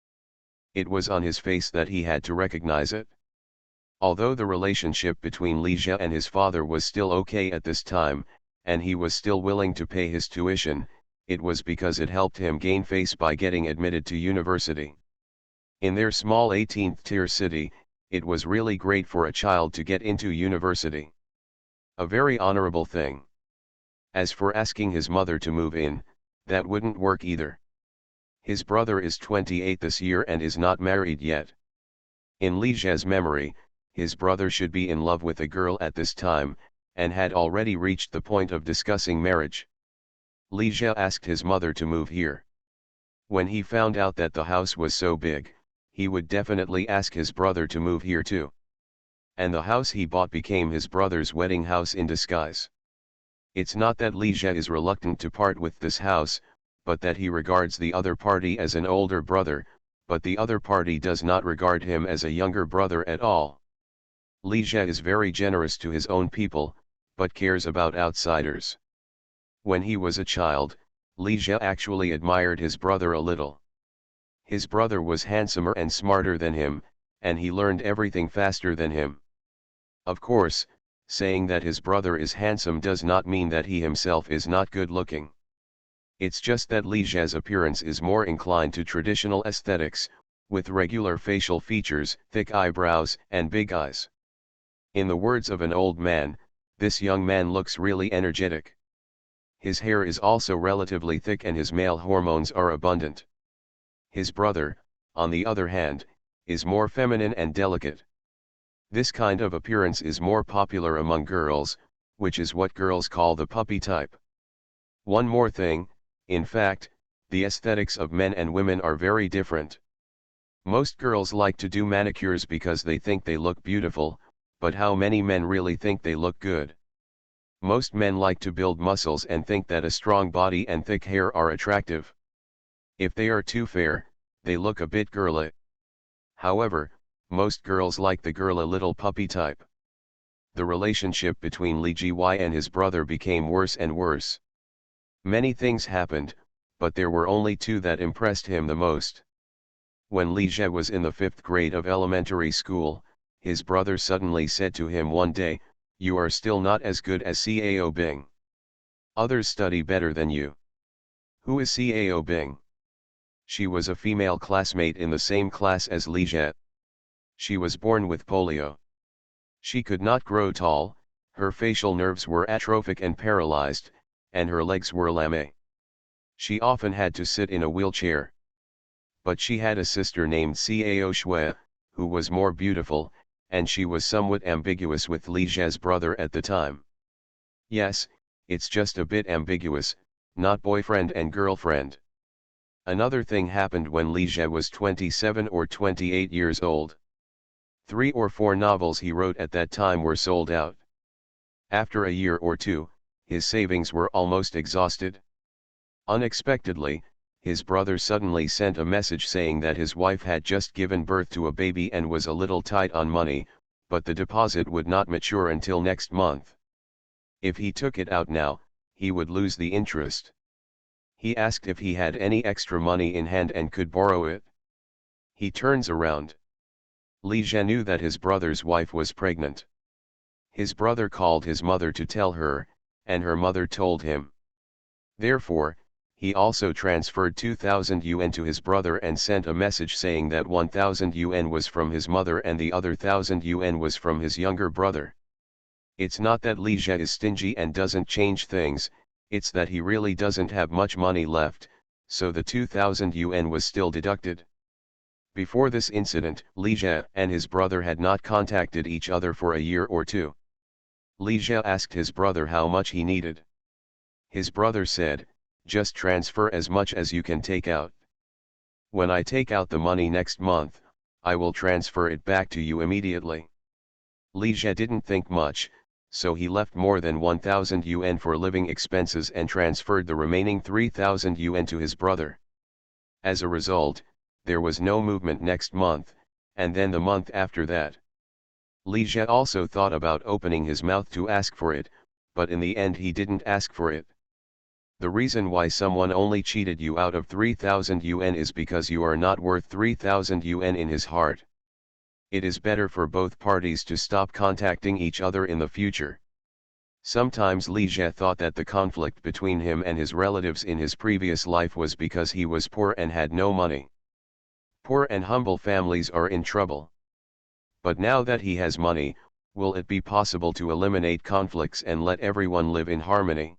It was on his face that he had to recognize it. Although the relationship between Li Jie and his father was still okay at this time, and he was still willing to pay his tuition, it was because it helped him gain face by getting admitted to university. In their small 18th-tier city, it was really great for a child to get into university. A very honorable thing. As for asking his mother to move in, that wouldn't work either. His brother is 28 this year and is not married yet. In Li Jie's memory, his brother should be in love with a girl at this time, and had already reached the point of discussing marriage. Li Jie asked his mother to move here. When he found out that the house was so big, he would definitely ask his brother to move here too. And the house he bought became his brother's wedding house in disguise. It's not that Li Jie is reluctant to part with this house, but that he regards the other party as an older brother, but the other party does not regard him as a younger brother at all. Li Jie is very generous to his own people, but cares about outsiders. When he was a child, Li Jie actually admired his brother a little. His brother was handsomer and smarter than him, and he learned everything faster than him. Of course, saying that his brother is handsome does not mean that he himself is not good looking. It's just that Li Jie's appearance is more inclined to traditional aesthetics, with regular facial features, thick eyebrows, and big eyes. In the words of an old man, this young man looks really energetic. His hair is also relatively thick and his male hormones are abundant. His brother, on the other hand, is more feminine and delicate. This kind of appearance is more popular among girls, which is what girls call the puppy type. One more thing, in fact, the aesthetics of men and women are very different. Most girls like to do manicures because they think they look beautiful, but how many men really think they look good? Most men like to build muscles and think that a strong body and thick hair are attractive. If they are too fair, they look a bit girly. However, most girls like the girl a little puppy type. The relationship between Li Jie and his brother became worse and worse. Many things happened, but there were only two that impressed him the most. When Li Jie was in the 5th grade of elementary school, his brother suddenly said to him one day, "You are still not as good as Cao Bing. Others study better than you." Who is Cao Bing? She was a female classmate in the same class as Li Jie. She was born with polio. She could not grow tall, her facial nerves were atrophic and paralyzed, and her legs were lame. She often had to sit in a wheelchair. But she had a sister named Cao Shui, who was more beautiful, and she was somewhat ambiguous with Li Jie's brother at the time. Yes, it's just a bit ambiguous, not boyfriend and girlfriend. Another thing happened when Li Jie was 27 or 28 years old. 3 or 4 novels he wrote at that time were sold out. After a year or two, his savings were almost exhausted. Unexpectedly, his brother suddenly sent a message saying that his wife had just given birth to a baby and was a little tight on money, but the deposit would not mature until next month. If he took it out now, he would lose the interest. He asked if he had any extra money in hand and could borrow it. He turns around. Li Jie knew that his brother's wife was pregnant. His brother called his mother to tell her, and her mother told him. Therefore, he also transferred 2,000 yuan to his brother and sent a message saying that 1,000 yuan was from his mother and the other 1,000 yuan was from his younger brother. It's not that Li Jie is stingy and doesn't change things, it's that he really doesn't have much money left, so the 2,000 yuan was still deducted. Before this incident, Li Jie and his brother had not contacted each other for a year or two. Li Jie asked his brother how much he needed. His brother said, "Just transfer as much as you can take out. When I take out the money next month, I will transfer it back to you immediately." Li Jie didn't think much, so he left more than 1,000 yuan for living expenses and transferred the remaining 3,000 yuan to his brother. As a result, there was no movement next month, and then the month after that. Li Jie also thought about opening his mouth to ask for it, but in the end he didn't ask for it. The reason why someone only cheated you out of 3,000 yuan is because you are not worth 3,000 yuan in his heart. It is better for both parties to stop contacting each other in the future. Sometimes Li Jie thought that the conflict between him and his relatives in his previous life was because he was poor and had no money. Poor and humble families are in trouble. But now that he has money, will it be possible to eliminate conflicts and let everyone live in harmony?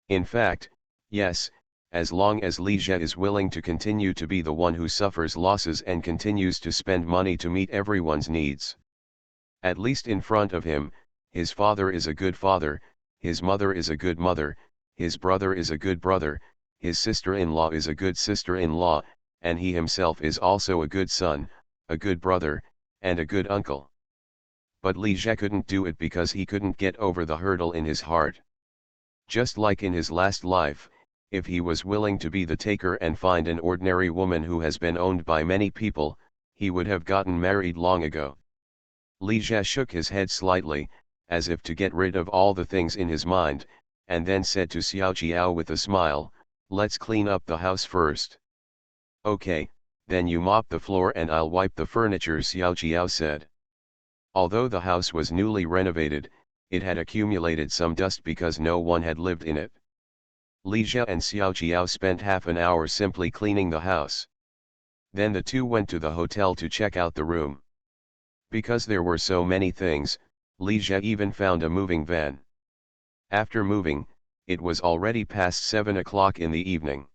In fact, yes, as long as Li Jie is willing to continue to be the one who suffers losses and continues to spend money to meet everyone's needs. At least in front of him, his father is a good father, his mother is a good mother, his brother is a good brother, his sister-in-law is a good sister-in-law, and he himself is also a good son, a good brother, and a good uncle. But Li Jie couldn't do it because he couldn't get over the hurdle in his heart. Just like in his last life, if he was willing to be the taker and find an ordinary woman who has been owned by many people, he would have gotten married long ago. Li Jie shook his head slightly, as if to get rid of all the things in his mind, and then said to Xiao Jiao with a smile, "Let's clean up the house first." "Okay, then you mop the floor and I'll wipe the furniture," Xiao Jiao said. Although the house was newly renovated, it had accumulated some dust because no one had lived in it. Li Jie and Xiao Jiao spent half an hour simply cleaning the house. Then the two went to the hotel to check out the room. Because there were so many things, Li Jie even found a moving van. After moving, it was already past 7 o'clock in the evening.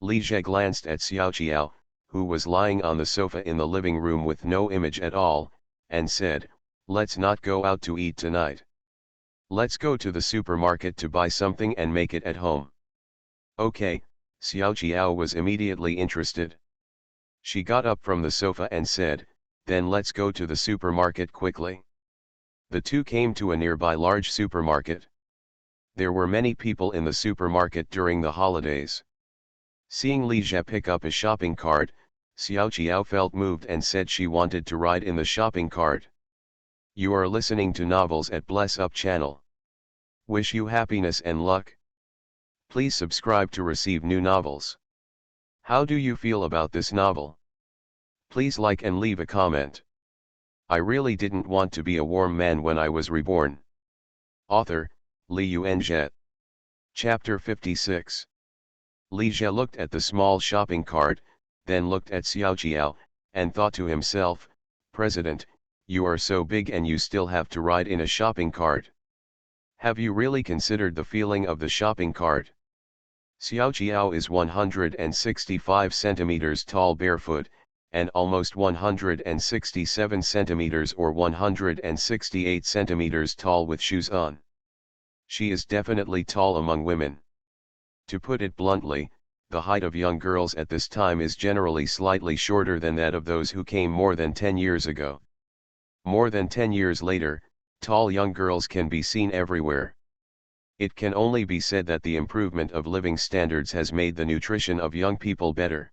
Li Jie glanced at Xiao Jiao, who was lying on the sofa in the living room with no image at all, and said, "Let's not go out to eat tonight. Let's go to the supermarket to buy something and make it at home." "Okay," Xiao Jiao was immediately interested. She got up from the sofa and said, "Then let's go to the supermarket quickly." The two came to a nearby large supermarket. There were many people in the supermarket during the holidays. Seeing Li Jie pick up a shopping cart, Xiao Jiao felt moved and said she wanted to ride in the shopping cart. You are listening to Novels at Bless Up channel. Wish you happiness and luck. Please subscribe to receive new novels. How do you feel about this novel? Please like and leave a comment. I really didn't want to be a warm man when I was reborn. Author, Li Yuanjie. Chapter 56. Li Jie looked at the small shopping cart, then looked at Xiao Jiao, and thought to himself, "President, you are so big and you still have to ride in a shopping cart. Have you really considered the feeling of the shopping cart?" Xiao Jiao is 165 centimeters tall barefoot, and almost 167 centimeters or 168 centimeters tall with shoes on. She is definitely tall among women. To put it bluntly, the height of young girls at this time is generally slightly shorter than that of those who came more than 10 years ago. More than 10 years later, tall young girls can be seen everywhere. It can only be said that the improvement of living standards has made the nutrition of young people better.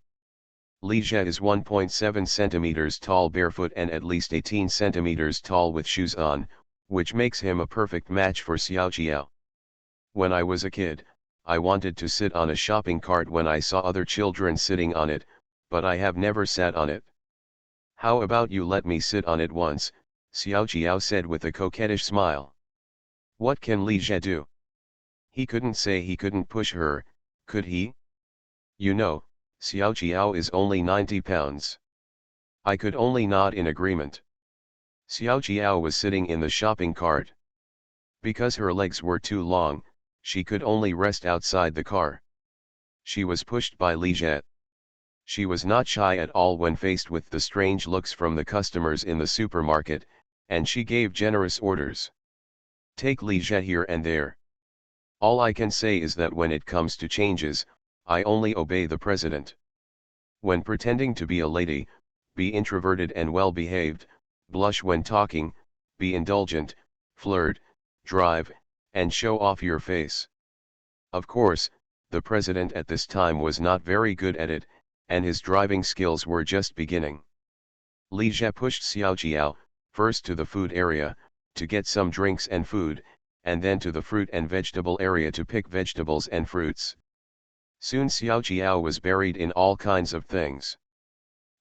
Li Jie is 1.7 centimeters tall barefoot and at least 18 centimeters tall with shoes on, which makes him a perfect match for Xiao Jiao. When I was a kid, I wanted to sit on a shopping cart when I saw other children sitting on it, but I have never sat on it. How about you let me sit on it once, Xiao Jiao said with a coquettish smile. What can Li Jie do? He couldn't say he couldn't push her, could he? You know, Xiao Jiao is only 90 pounds. I could only nod in agreement. Xiao Jiao was sitting in the shopping cart. Because her legs were too long, she could only rest outside the car. She was pushed by Li Jie. She was not shy at all when faced with the strange looks from the customers in the supermarket, and she gave generous orders. Take Li Jie here and there. All I can say is that when it comes to changes, I only obey the president. When pretending to be a lady, be introverted and well-behaved, blush when talking, be indulgent, flirt, drive, and show off your face. Of course, the president at this time was not very good at it, and his driving skills were just beginning. Li Jie pushed Xiao Jiao, first to the food area, to get some drinks and food, and then to the fruit and vegetable area to pick vegetables and fruits. Soon Xiao Jiao was buried in all kinds of things.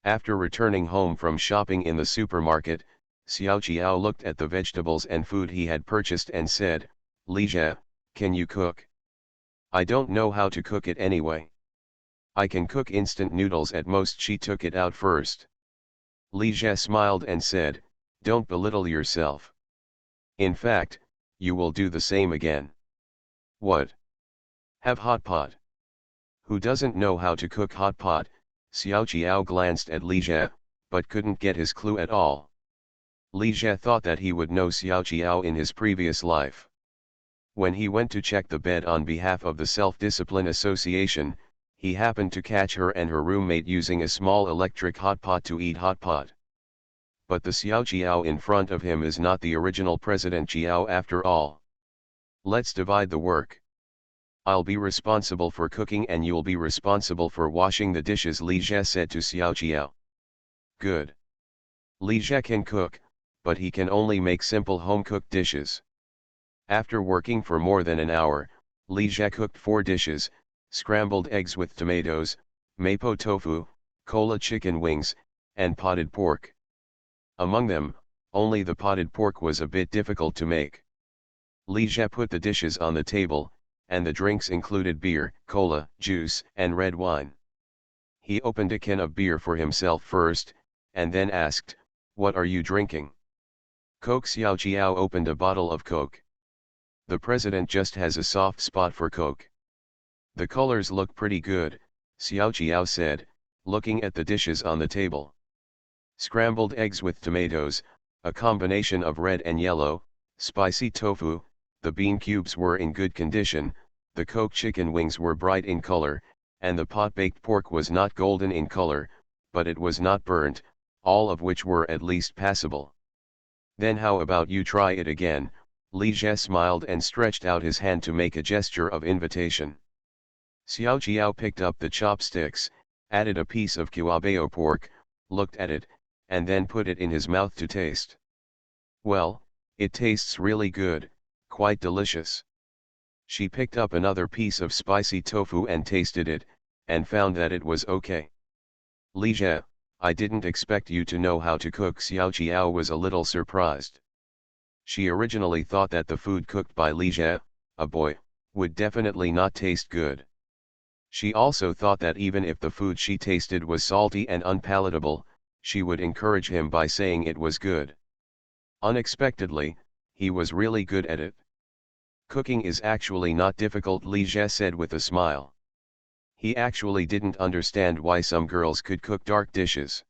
After returning home from shopping in the supermarket, Xiao Jiao looked at the vegetables and food he had purchased and said, "Li Jie, can you cook?" "I don't know how to cook it anyway." "I can cook instant noodles at most." She took it out first. Li Jie smiled and said, "Don't belittle yourself. In fact, you will do the same again." "What? Have hot pot?" "Who doesn't know how to cook hot pot?" Xiao Jiao glanced at Li Jie, but couldn't get his clue at all. Li Jie thought that he would know Xiao Jiao in his previous life. When he went to check the bed on behalf of the Self-Discipline Association, he happened to catch her and her roommate using a small electric hot pot to eat hot pot. But the Xiao Jiao in front of him is not the original President Jiao after all. Let's divide the work. I'll be responsible for cooking and you'll be responsible for washing the dishes, Li Jie said to Xiao Jiao. Good. Li Jie can cook, but he can only make simple home-cooked dishes. After working for more than an hour, Li Jie cooked 4 dishes: scrambled eggs with tomatoes, mapo tofu, cola chicken wings, and potted pork. Among them, only the potted pork was a bit difficult to make. Li Jie put the dishes on the table, and the drinks included beer, cola, juice, and red wine. He opened a can of beer for himself first, and then asked, "What are you drinking?" Coke. Xiao Jiao opened a bottle of Coke. The president just has a soft spot for Coke. The colors look pretty good, Xiao Jiao said, looking at the dishes on the table. Scrambled eggs with tomatoes, a combination of red and yellow, spicy tofu, the bean cubes were in good condition, the Coke chicken wings were bright in color, and the pot-baked pork was not golden in color, but it was not burnt, all of which were at least passable. Then how about you try it again? Li Jie smiled and stretched out his hand to make a gesture of invitation. Xiao Jiao picked up the chopsticks, added a piece of Qiaobao pork, looked at it, and then put it in his mouth to taste. Well, it tastes really good, quite delicious. She picked up another piece of spicy tofu and tasted it, and found that it was okay. Li Jie, I didn't expect you to know how to cook. Xiao Jiao was a little surprised. She originally thought that the food cooked by Li Jie, a boy, would definitely not taste good. She also thought that even if the food she tasted was salty and unpalatable, she would encourage him by saying it was good. Unexpectedly, he was really good at it. Cooking is actually not difficult, Li Jie said with a smile. He actually didn't understand why some girls could cook dark dishes.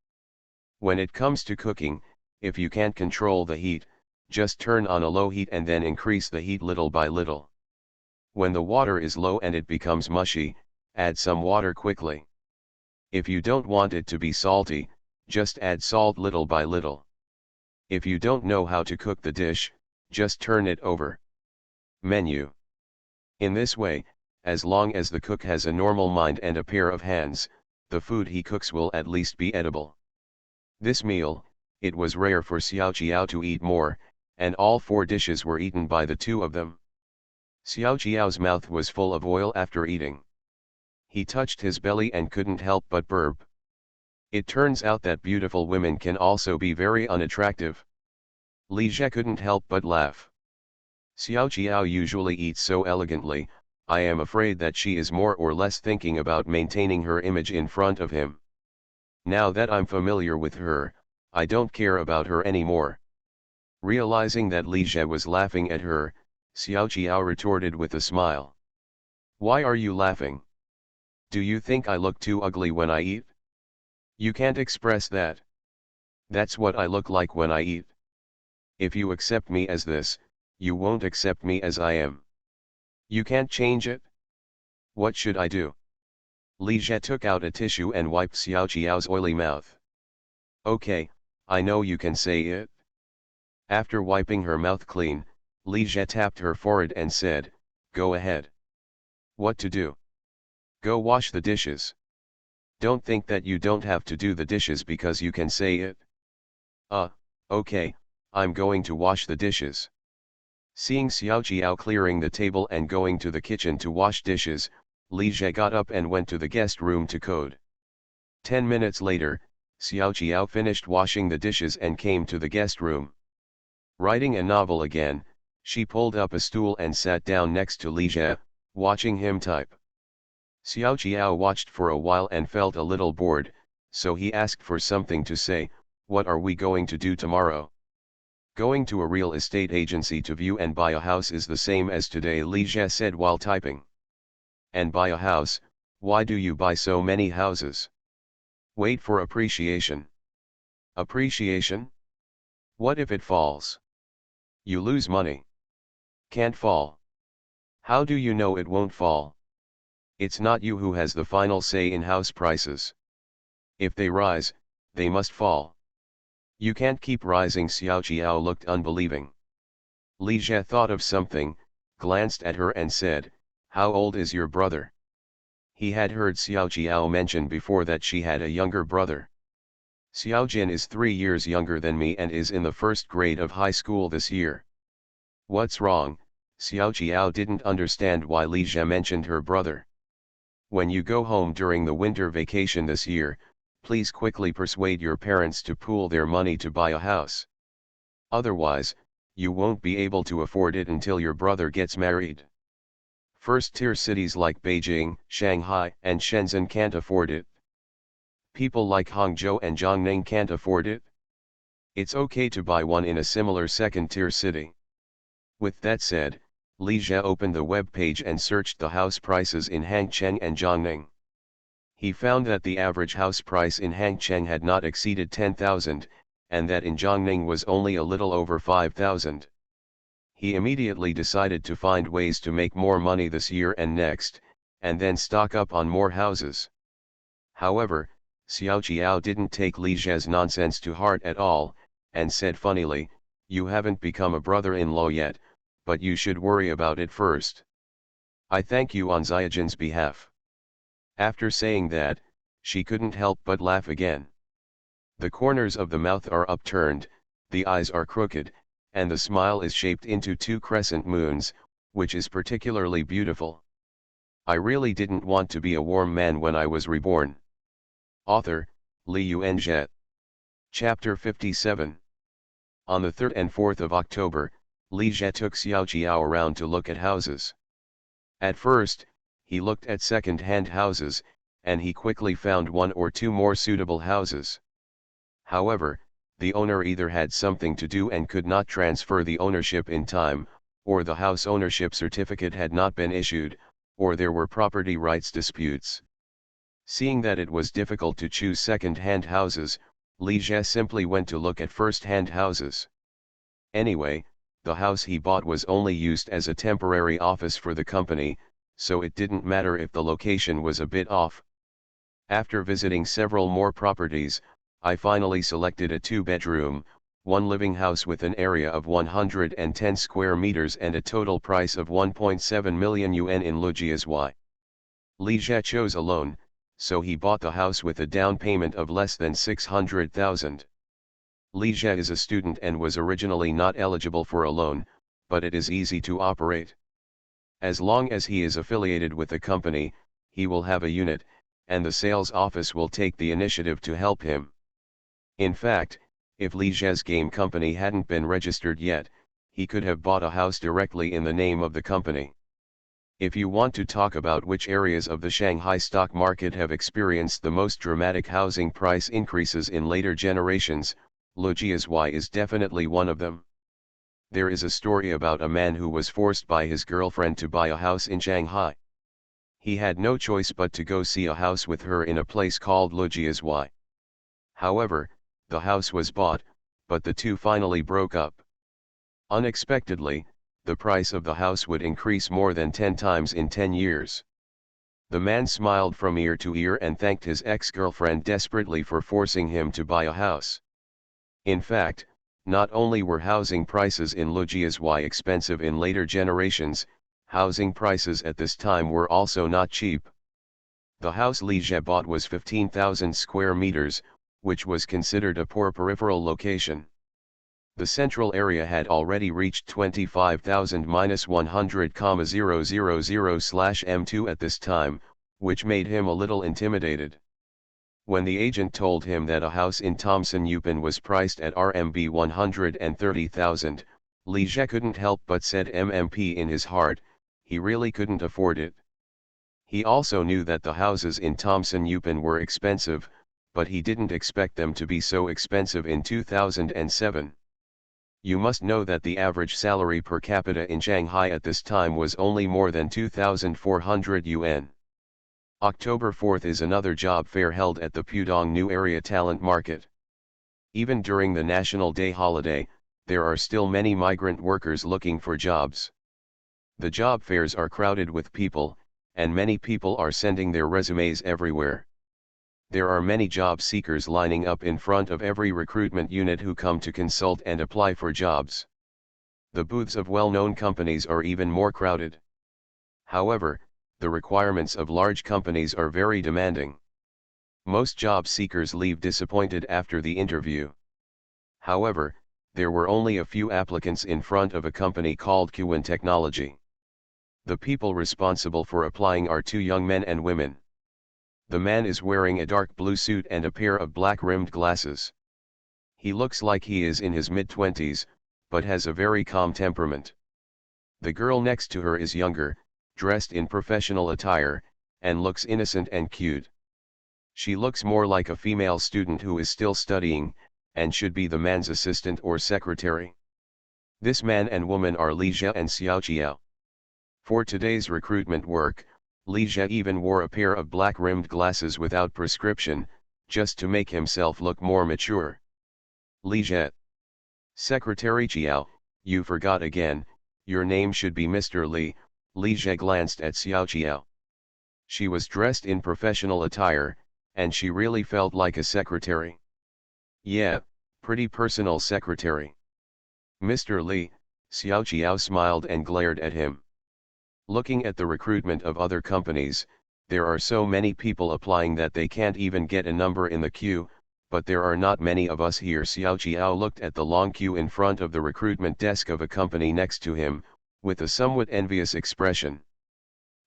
When it comes to cooking, if you can't control the heat, just turn on a low heat and then increase the heat little by little. When the water is low and it becomes mushy, add some water quickly. If you don't want it to be salty, just add salt little by little. If you don't know how to cook the dish, just turn it over. Menu. In this way, as long as the cook has a normal mind and a pair of hands, the food he cooks will at least be edible. This meal, it was rare for Xiao Jiao to eat more, and all 4 dishes were eaten by the 2 of them. Xiao Jiao's mouth was full of oil after eating. He touched his belly and couldn't help but burp. It turns out that beautiful women can also be very unattractive. Li Jie couldn't help but laugh. Xiao Jiao usually eats so elegantly, I am afraid that she is more or less thinking about maintaining her image in front of him. Now that I'm familiar with her, I don't care about her anymore. Realizing that Li Jie was laughing at her, Xiao Jiao retorted with a smile. Why are you laughing? Do you think I look too ugly when I eat? You can't express that. That's what I look like when I eat. If you accept me as this, you won't accept me as I am. You can't change it? What should I do? Li Jie took out a tissue and wiped Xiao Jiao's oily mouth. Okay, I know you can say it. After wiping her mouth clean, Li Jie tapped her forehead and said, Go ahead. What to do? Go wash the dishes. Don't think that you don't have to do the dishes because you can say it. Okay, I'm going to wash the dishes. Seeing Xiao Jiao clearing the table and going to the kitchen to wash dishes, Li Jie got up and went to the guest room to code. 10 minutes later, Xiao Jiao finished washing the dishes and came to the guest room. Writing a novel again, she pulled up a stool and sat down next to Li Jie, watching him type. Xiao Jiao watched for a while and felt a little bored, so he asked for something to say. What are we going to do tomorrow? Going to a real estate agency to view and buy a house is the same as today, Li Jie said while typing. And buy a house? Why do you buy so many houses? Wait for appreciation. Appreciation? What if it falls? You lose money. Can't fall. How do you know it won't fall? It's not you who has the final say in house prices. If they rise, they must fall. You can't keep rising. Xiao Jiao looked unbelieving. Li Jie thought of something, glanced at her and said, "How old is your brother?" He had heard Xiao Jiao mention before that she had a younger brother. Xiao Jin is 3 years younger than me and is in the first grade of high school this year. What's wrong? Xiao Jiao didn't understand why Li Jie mentioned her brother. When you go home during the winter vacation this year, please quickly persuade your parents to pool their money to buy a house. Otherwise, you won't be able to afford it until your brother gets married. First-tier cities like Beijing, Shanghai, and Shenzhen can't afford it. People like Hangzhou and Jiangning can't afford it. It's okay to buy one in a similar second-tier city. With that said, Li Jie opened the web page and searched the house prices in Hangcheng and Jiangning. He found that the average house price in Hangcheng had not exceeded 10,000, and that in Jiangning was only a little over 5,000. He immediately decided to find ways to make more money this year and next, and then stock up on more houses. However, Xiao Jiao didn't take Li Jie's nonsense to heart at all, and said funnily, "You haven't become a brother-in-law yet, but you should worry about it first. I thank you on Xiaojin's behalf." After saying that, she couldn't help but laugh again. The corners of the mouth are upturned, the eyes are crooked, and the smile is shaped into 2 crescent moons, which is particularly beautiful. I really didn't want to be a warm man when I was reborn. Author, Li Yuanjie. Chapter 57. On the 3rd and 4th of October, Li Jie took Xiao Jiao around to look at houses. At first, he looked at second-hand houses, and he quickly found 1 or 2 more suitable houses. However, the owner either had something to do and could not transfer the ownership in time, or the house ownership certificate had not been issued, or there were property rights disputes. Seeing that it was difficult to choose second-hand houses, Li Jie simply went to look at first-hand houses. Anyway, the house he bought was only used as a temporary office for the company, so it didn't matter if the location was a bit off. After visiting several more properties, I finally selected a 2-bedroom, 1 living house with an area of 110 square meters and a total price of 1.7 million yuan in Lujiazhuai. Li Jie chose a loan, so he bought the house with a down payment of less than 600,000. Li Jie is a student and was originally not eligible for a loan, but it is easy to operate. As long as he is affiliated with a company, he will have a unit, and the sales office will take the initiative to help him. In fact, if Li Jie's game company hadn't been registered yet, he could have bought a house directly in the name of the company. If you want to talk about which areas of the Shanghai stock market have experienced the most dramatic housing price increases in later generations, Lujiazhuai is definitely one of them. There is a story about a man who was forced by his girlfriend to buy a house in Shanghai. He had no choice but to go see a house with her in a place called Lujiazhuai. However, the house was bought, but the two finally broke up. Unexpectedly, the price of the house would increase more than 10 times in 10 years. The man smiled from ear to ear and thanked his ex-girlfriend desperately for forcing him to buy a house. In fact, not only were housing prices in Lujiazhuai expensive in later generations, housing prices at this time were also not cheap. The house Li Jie bought was 15,000 square meters, which was considered a poor peripheral location. The central area had already reached 25,000-100,000/m2 at this time, which made him a little intimidated. When the agent told him that a house in Thomson Yupin was priced at RMB 130,000, Li Jie couldn't help but said MMP in his heart, he really couldn't afford it. He also knew that the houses in Thomson Yupin were expensive, but he didn't expect them to be so expensive in 2007. You must know that the average salary per capita in Shanghai at this time was only more than 2,400 yuan. October 4th is another job fair held at the Pudong New Area Talent Market. Even during the National Day holiday, there are still many migrant workers looking for jobs. The job fairs are crowded with people, and many people are sending their resumes everywhere. There are many job seekers lining up in front of every recruitment unit who come to consult and apply for jobs. The booths of well-known companies are even more crowded. However, the requirements of large companies are very demanding. Most job seekers leave disappointed after the interview. However, there were only a few applicants in front of a company called CalmProtagonist. The people responsible for applying are two young men and women. The man is wearing a dark blue suit and a pair of black-rimmed glasses. He looks like he is in his mid-20s, but has a very calm temperament. The girl next to her is younger, dressed in professional attire, and looks innocent and cute. She looks more like a female student who is still studying, and should be the man's assistant or secretary. This man and woman are Li Jie and Xiao Jiao. For today's recruitment work, Li Jie even wore a pair of black-rimmed glasses without prescription, just to make himself look more mature. Li Jie. Secretary Jiao, you forgot again, your name should be Mr. Li. Li Jie glanced at Xiao Jiao. She was dressed in professional attire, and she really felt like a secretary. Yeah, pretty personal secretary. Mr. Li, Xiao Jiao smiled and glared at him. Looking at the recruitment of other companies, there are so many people applying that they can't even get a number in the queue, but there are not many of us here. Xiao Jiao looked at the long queue in front of the recruitment desk of a company next to him, with a somewhat envious expression.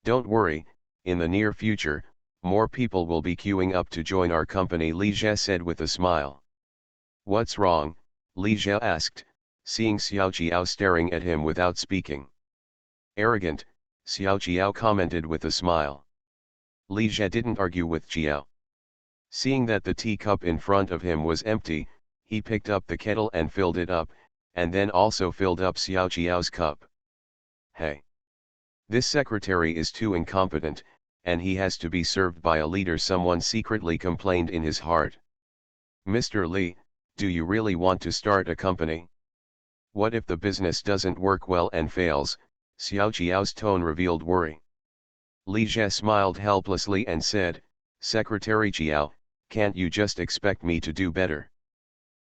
Don't worry, in the near future, more people will be queuing up to join our company, Li Jie said with a smile. What's wrong? Li Jie asked, seeing Xiao Jiao staring at him without speaking. Arrogant, Xiao Jiao commented with a smile. Li Jie didn't argue with Jiao. Seeing that the teacup in front of him was empty, he picked up the kettle and filled it up, and then also filled up Xiao Jiao's cup. Hey! This secretary is too incompetent, and he has to be served by a leader, someone secretly complained in his heart. Mr. Li, do you really want to start a company? What if the business doesn't work well and fails? Xiao Jiao's tone revealed worry. Li Jie smiled helplessly and said, Secretary Jiao, can't you just expect me to do better?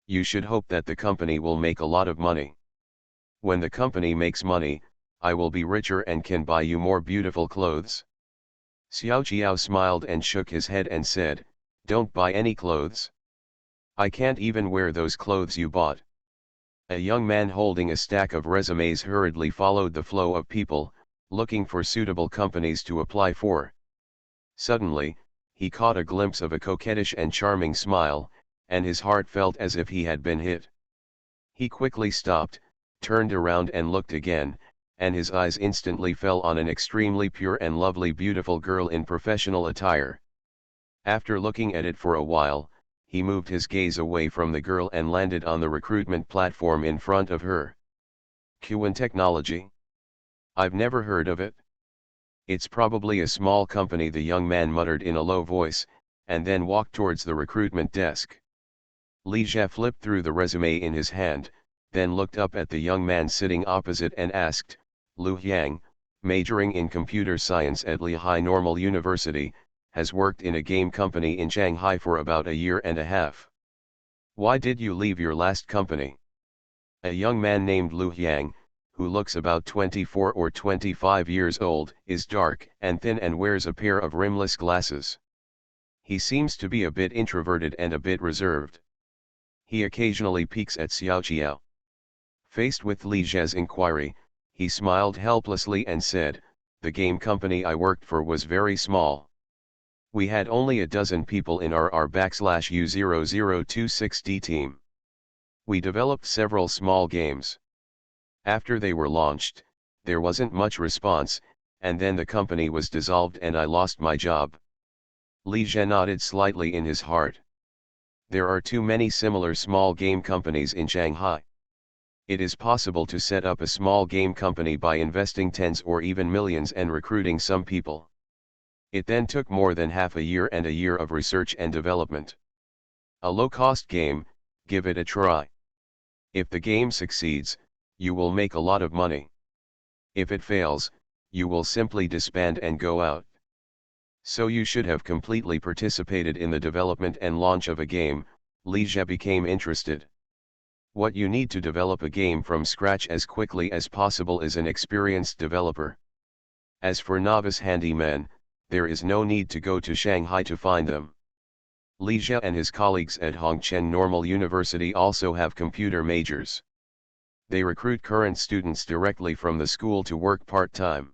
You should hope that the company will make a lot of money. When the company makes money, I will be richer and can buy you more beautiful clothes. Xiao Jiao smiled and shook his head and said, Don't buy any clothes. I can't even wear those clothes you bought. A young man holding a stack of resumes hurriedly followed the flow of people, looking for suitable companies to apply for. Suddenly, he caught a glimpse of a coquettish and charming smile, and his heart felt as if he had been hit. He quickly stopped, turned around and looked again, and his eyes instantly fell on an extremely pure and lovely beautiful girl in professional attire. After looking at it for a while, he moved his gaze away from the girl and landed on the recruitment platform in front of her. CalmProtagonist? I've never heard of it. It's probably a small company, the young man muttered in a low voice, and then walked towards the recruitment desk. Li Jie flipped through the resume in his hand, then looked up at the young man sitting opposite and asked, Lu Yang, majoring in computer science at Lehigh Normal University, has worked in a game company in Shanghai for about a year and a half. Why did you leave your last company? A young man named Lu Yang, who looks about 24 or 25 years old, is dark and thin and wears a pair of rimless glasses. He seems to be a bit introverted and a bit reserved. He occasionally peeks at Xiao Jiao. Faced with Li Jie's inquiry, he smiled helplessly and said, The game company I worked for was very small. We had only a dozen people in our R/U0026D team. We developed several small games. After they were launched, there wasn't much response, and then the company was dissolved and I lost my job. Li Jie nodded slightly in his heart. There are too many similar small game companies in Shanghai. It is possible to set up a small game company by investing tens or even millions and recruiting some people. It then took more than half a year and a year of research and development. A low-cost game give it a try. If the game succeeds, you will make a lot of money. If it fails, you will simply disband and go out. So you should have completely participated in the development and launch of a game. Li Jie became interested. What you need to develop a game from scratch as quickly as possible is an experienced developer. As for novice handymen, there is no need to go to Shanghai to find them. Li Jie and his colleagues at Hongqian Normal University also have computer majors. They recruit current students directly from the school to work part-time.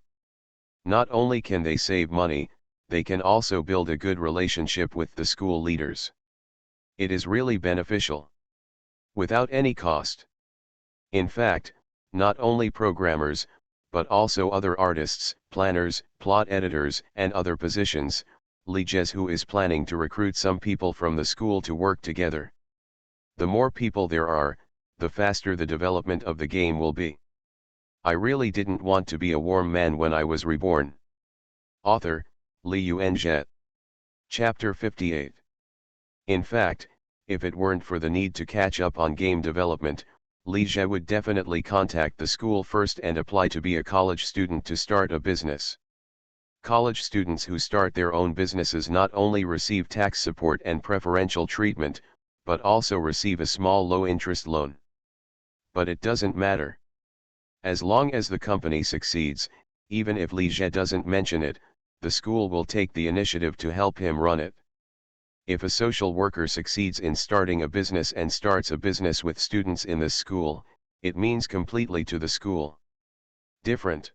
Not only can they save money, they can also build a good relationship with the school leaders. It is really beneficial. Without any cost. In fact, not only programmers, but also other artists, planners, plot editors, and other positions, Li Jie who is planning to recruit some people from the school to work together. The more people there are, the faster the development of the game will be. I really didn't want to be a warm man when I was reborn. Author, Li Yuanjie. Chapter 58. In fact, if it weren't for the need to catch up on game development, Li Jie would definitely contact the school first and apply to be a college student to start a business. College students who start their own businesses not only receive tax support and preferential treatment, but also receive a small low-interest loan. But it doesn't matter. As long as the company succeeds, even if Li Jie doesn't mention it, the school will take the initiative to help him run it. If a social worker succeeds in starting a business and starts a business with students in this school, it means completely to the school. Different.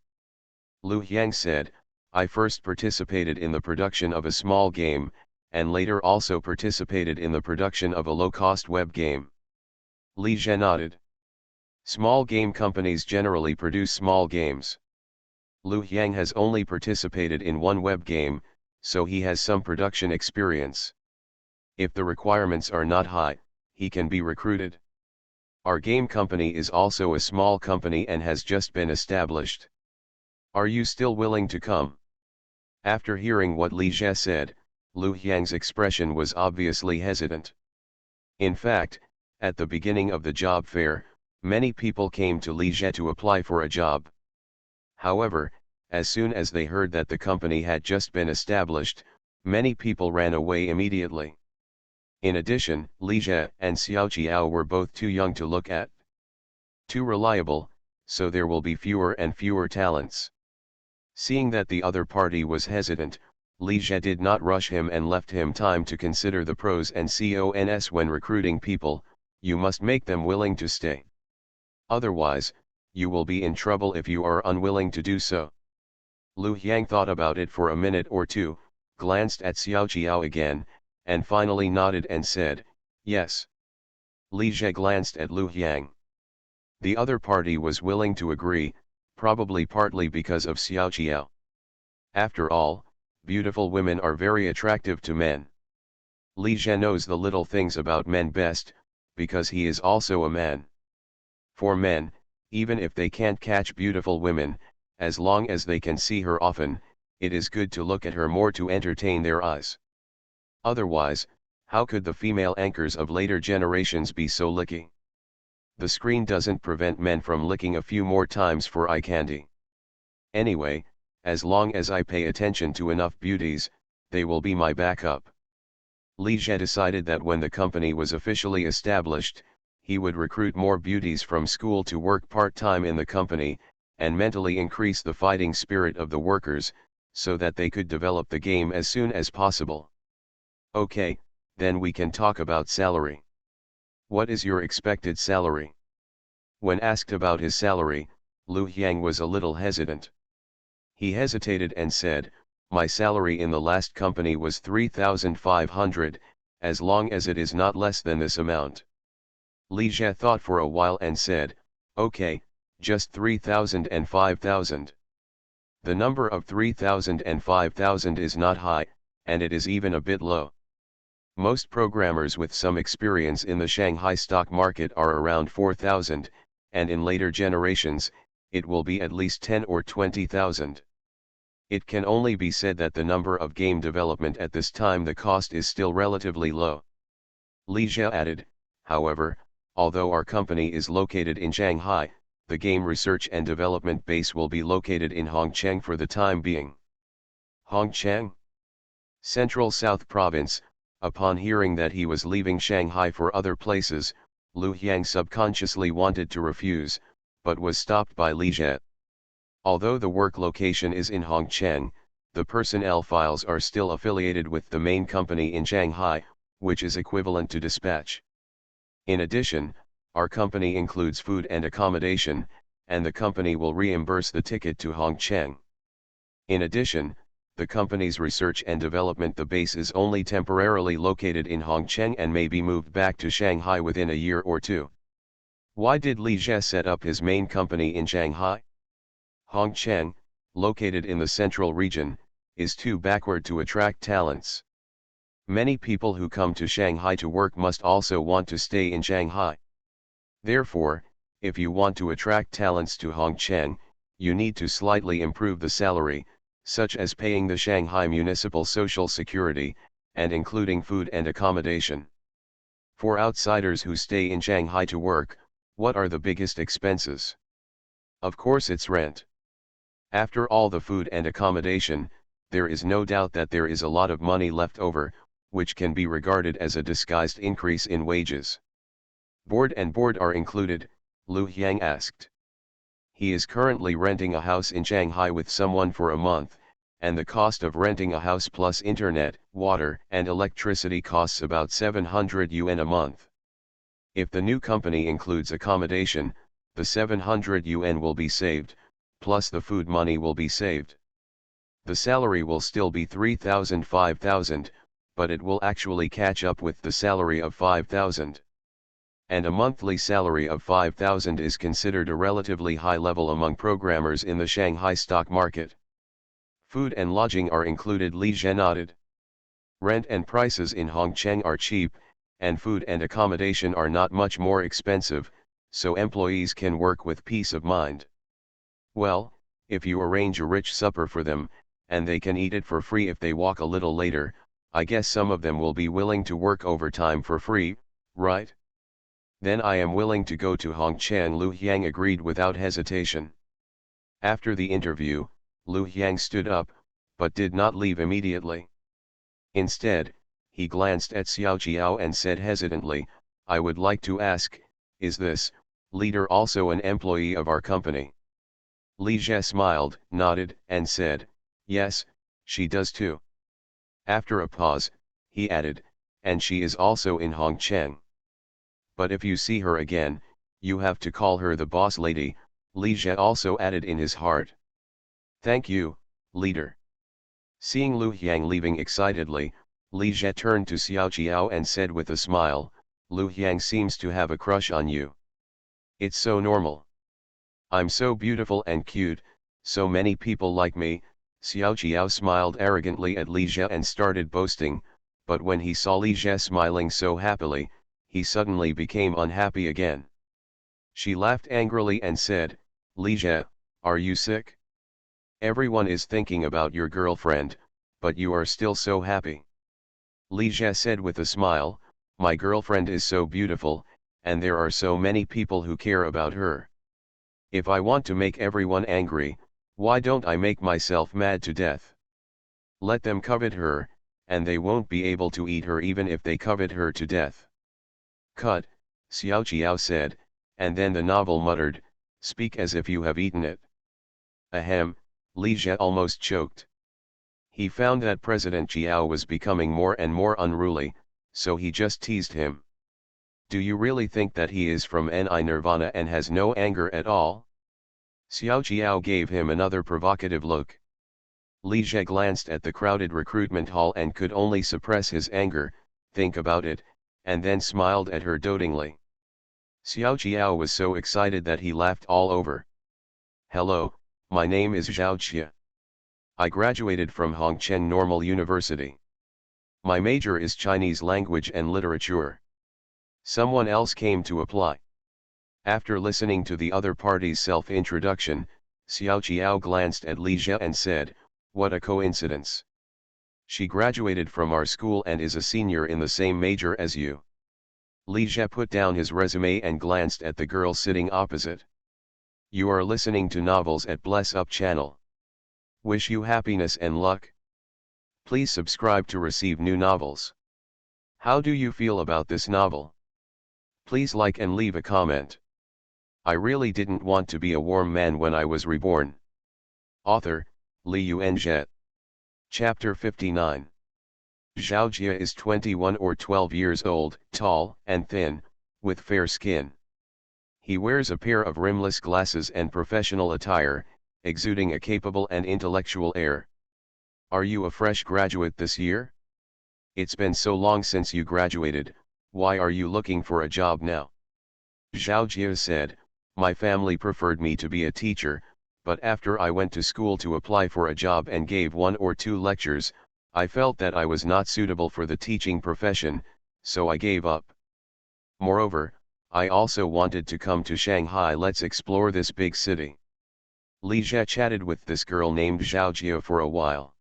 Lu Yang said, I first participated in the production of a small game, and later also participated in the production of a low-cost web game. Li Jie nodded. Small game companies generally produce small games. Lu Yang has only participated in one web game, so he has some production experience. If the requirements are not high, he can be recruited. Our game company is also a small company and has just been established. Are you still willing to come? After hearing what Li Jie said, Lu Yang's expression was obviously hesitant. In fact, at the beginning of the job fair, many people came to Li Jie to apply for a job. However, as soon as they heard that the company had just been established, many people ran away immediately. In addition, Li Jie and Xiao Qiao were both too young to look at. Too reliable, so there will be fewer and fewer talents. Seeing that the other party was hesitant, Li Jie did not rush him and left him time to consider the pros and cons when recruiting people. You must make them willing to stay. Otherwise, you will be in trouble if you are unwilling to do so. Lu Yang thought about it for a minute or two, glanced at Xiao Qiao again, and finally nodded and said, yes. Li Jie glanced at Lu Yang. The other party was willing to agree, probably partly because of Xiao Qiao. After all, beautiful women are very attractive to men. Li Jie knows the little things about men best, because he is also a man. For men, even if they can't catch beautiful women, as long as they can see her often, it is good to look at her more to entertain their eyes. Otherwise, how could the female anchors of later generations be so licky? The screen doesn't prevent men from licking a few more times for eye candy. Anyway, as long as I pay attention to enough beauties, they will be my backup. Li Jie decided that when the company was officially established, he would recruit more beauties from school to work part-time in the company, and mentally increase the fighting spirit of the workers, so that they could develop the game as soon as possible. Okay, then we can talk about salary. What is your expected salary? When asked about his salary, Lu Yang was a little hesitant. He hesitated and said, my salary in the last company was 3,500, as long as it is not less than this amount. Li Jie thought for a while and said, okay, just 3,000 and 5,000. The number of 3,000 and 5,000 is not high, and it is even a bit low. Most programmers with some experience in the Shanghai stock market are around 4,000, and in later generations, it will be at least 10 or 20,000. It can only be said that the number of game development at this time the cost is still relatively low. Li Jie added, However, although our company is located in Shanghai, the game research and development base will be located in Hongcheng for the time being. Hongcheng? Central South Province. Upon hearing that he was leaving Shanghai for other places, Lu Yang subconsciously wanted to refuse, but was stopped by Li Jie. Although the work location is in Hongcheng, the personnel files are still affiliated with the main company in Shanghai, which is equivalent to dispatch. In addition, our company includes food and accommodation, and the company will reimburse the ticket to Hongcheng. In addition, the company's research and development the base is only temporarily located in Hongcheng and may be moved back to Shanghai within a year or two. Why did Li Jie set up his main company in Shanghai? Hongcheng, located in the central region, is too backward to attract talents. Many people who come to Shanghai to work must also want to stay in Shanghai. Therefore, if you want to attract talents to Hongcheng, you need to slightly improve the salary, such as paying the Shanghai Municipal Social Security, and including food and accommodation. For outsiders who stay in Shanghai to work, what are the biggest expenses? Of course it's rent. After all the food and accommodation, there is no doubt that there is a lot of money left over, which can be regarded as a disguised increase in wages. Board and board are included, Lu Yang asked. He is currently renting a house in Shanghai with someone for a month, and the cost of renting a house plus internet, water, and electricity costs about 700 yuan a month. If the new company includes accommodation, the 700 yuan will be saved, plus the food money will be saved. The salary will still be 3,000-5,000, but it will actually catch up with the salary of 5,000. And a monthly salary of 5,000 is considered a relatively high level among programmers in the Shanghai stock market. Food and lodging are included, Li Jie nodded. Rent and prices in Hongcheng are cheap, and food and accommodation are not much more expensive, so employees can work with peace of mind. Well, if you arrange a rich supper for them, and they can eat it for free if they walk a little later, I guess some of them will be willing to work overtime for free, right? Then I am willing to go to Hongcheng, Lu Yang agreed without hesitation. After the interview, Lu Yang stood up, but did not leave immediately. Instead, he glanced at Xiao Jiao and said hesitantly, I would like to ask, is this leader also an employee of our company? Li Jie smiled, nodded, and said, yes, she does too. After a pause, he added, and she is also in Hongcheng. But if you see her again, you have to call her the boss lady, Li Jie also added in his heart. Thank you, leader. Seeing Lu Yang leaving excitedly, Li Jie turned to Xiao Jiao and said with a smile, Lu Yang seems to have a crush on you. It's so normal. I'm so beautiful and cute, so many people like me. Xiao Jiao smiled arrogantly at Li Jie and started boasting, but when he saw Li Jie smiling so happily, he suddenly became unhappy again. She laughed angrily and said, Li Jie, are you sick? Everyone is thinking about your girlfriend, but you are still so happy. Li Jie said with a smile, my girlfriend is so beautiful, and there are so many people who care about her. If I want to make everyone angry, why don't I make myself mad to death? Let them covet her, and they won't be able to eat her even if they covet her to death. Cut, Xiao Jiao said, and then the novel muttered, speak as if you have eaten it. Ahem, Li Jie almost choked. He found that President Jiao was becoming more and more unruly, so he just teased him. Do you really think that he is from Ni Nirvana and has no anger at all? Xiao Jiao gave him another provocative look. Li Jie glanced at the crowded recruitment hall and could only suppress his anger, think about it, and then smiled at her dotingly. Xiao Jiao was so excited that he laughed all over. Hello, my name is Zhao Jie. I graduated from Hongcheng Normal University. My major is Chinese language and literature. Someone else came to apply. After listening to the other party's self-introduction, Xiao Jiao glanced at Li Jie and said, what a coincidence. She graduated from our school and is a senior in the same major as you. Li Jie put down his resume and glanced at the girl sitting opposite. You are listening to Novels at Bless Up channel. Wish you happiness and luck. Please subscribe to receive new novels. How do you feel about this novel? Please like and leave a comment. I really didn't want to be a warm man when I was reborn. Author, Li Yuanjie. Chapter 59. Zhao Jie is 21 or 12 years old, tall and thin, with fair skin. He wears a pair of rimless glasses and professional attire, exuding a capable and intellectual air. Are you a fresh graduate this year? It's been so long since you graduated, why are you looking for a job now? Zhao Jie said, my family preferred me to be a teacher, but after I went to school to apply for a job and gave 1 or 2 lectures, I felt that I was not suitable for the teaching profession, so I gave up. Moreover, I also wanted to come to Shanghai. Let's explore this big city. Li Jie chatted with this girl named Zhao Jie for a while.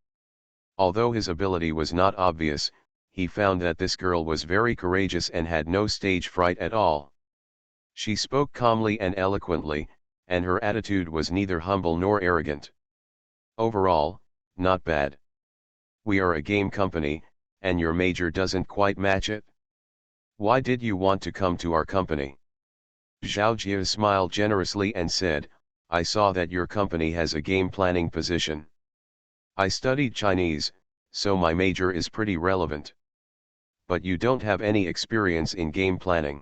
Although his ability was not obvious, he found that this girl was very courageous and had no stage fright at all. She spoke calmly and eloquently, and her attitude was neither humble nor arrogant. Overall, not bad. We are a game company, and your major doesn't quite match it. Why did you want to come to our company? Zhao Jie smiled generously and said, I saw that your company has a game planning position. I studied Chinese, so my major is pretty relevant. But you don't have any experience in game planning.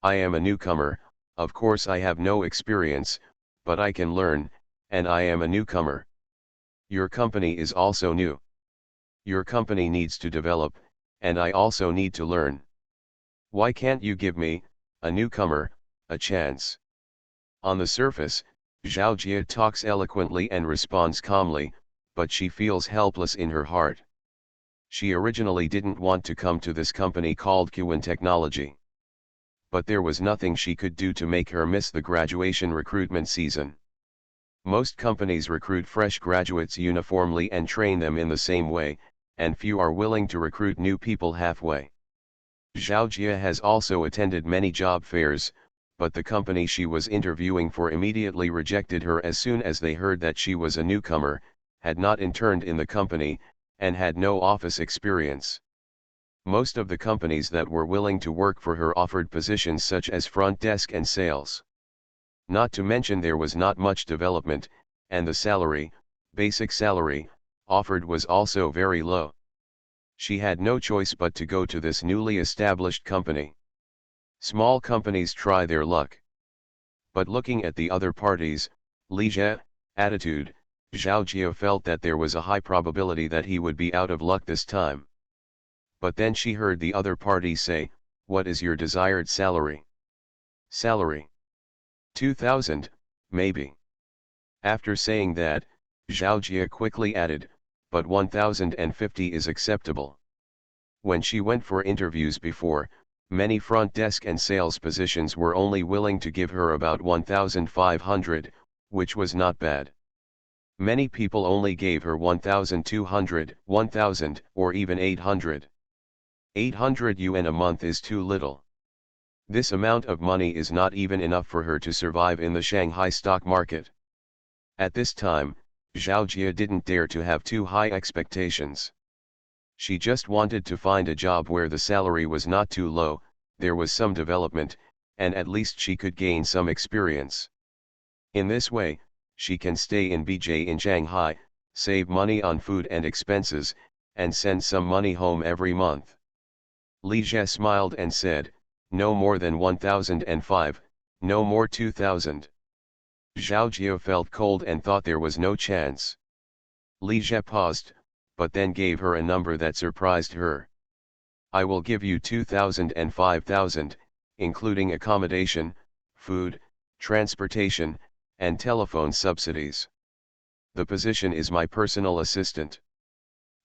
I am a newcomer, of course I have no experience, but I can learn, and I am a newcomer. Your company is also new. Your company needs to develop, and I also need to learn. Why can't you give me, a newcomer, a chance? On the surface, Zhao Jie talks eloquently and responds calmly, but she feels helpless in her heart. She originally didn't want to come to this company called Qwen Technology. But there was nothing she could do to make her miss the graduation recruitment season. Most companies recruit fresh graduates uniformly and train them in the same way, and few are willing to recruit new people halfway. Zhao Jie has also attended many job fairs, but the company she was interviewing for immediately rejected her as soon as they heard that she was a newcomer, had not interned in the company, and had no office experience. Most of the companies that were willing to work for her offered positions such as front desk and sales. Not to mention there was not much development, and the salary, basic salary, offered was also very low. She had no choice but to go to this newly established company. Small companies try their luck. But looking at the other parties, Li Jie, attitude, Zhao Jie felt that there was a high probability that he would be out of luck this time. But then she heard the other party say, what is your desired salary? Salary? 2,000, maybe. After saying that, Zhao Jie quickly added, but 1,050 is acceptable. When she went for interviews before, many front desk and sales positions were only willing to give her about 1,500, which was not bad. Many people only gave her 1,200, 1,000, or even 800. 800 yuan a month is too little. This amount of money is not even enough for her to survive in the Shanghai stock market. At this time, Zhao Jie didn't dare to have too high expectations. She just wanted to find a job where the salary was not too low, there was some development, and at least she could gain some experience. In this way, she can stay in BJ in Shanghai, save money on food and expenses, and send some money home every month. Li Jie smiled and said, no more than 1,005, no more 2,000. Zhao Jie felt cold and thought there was no chance. Li Jie paused, but then gave her a number that surprised her. I will give you 2,000 and 5,000, including accommodation, food, transportation, and telephone subsidies. The position is my personal assistant.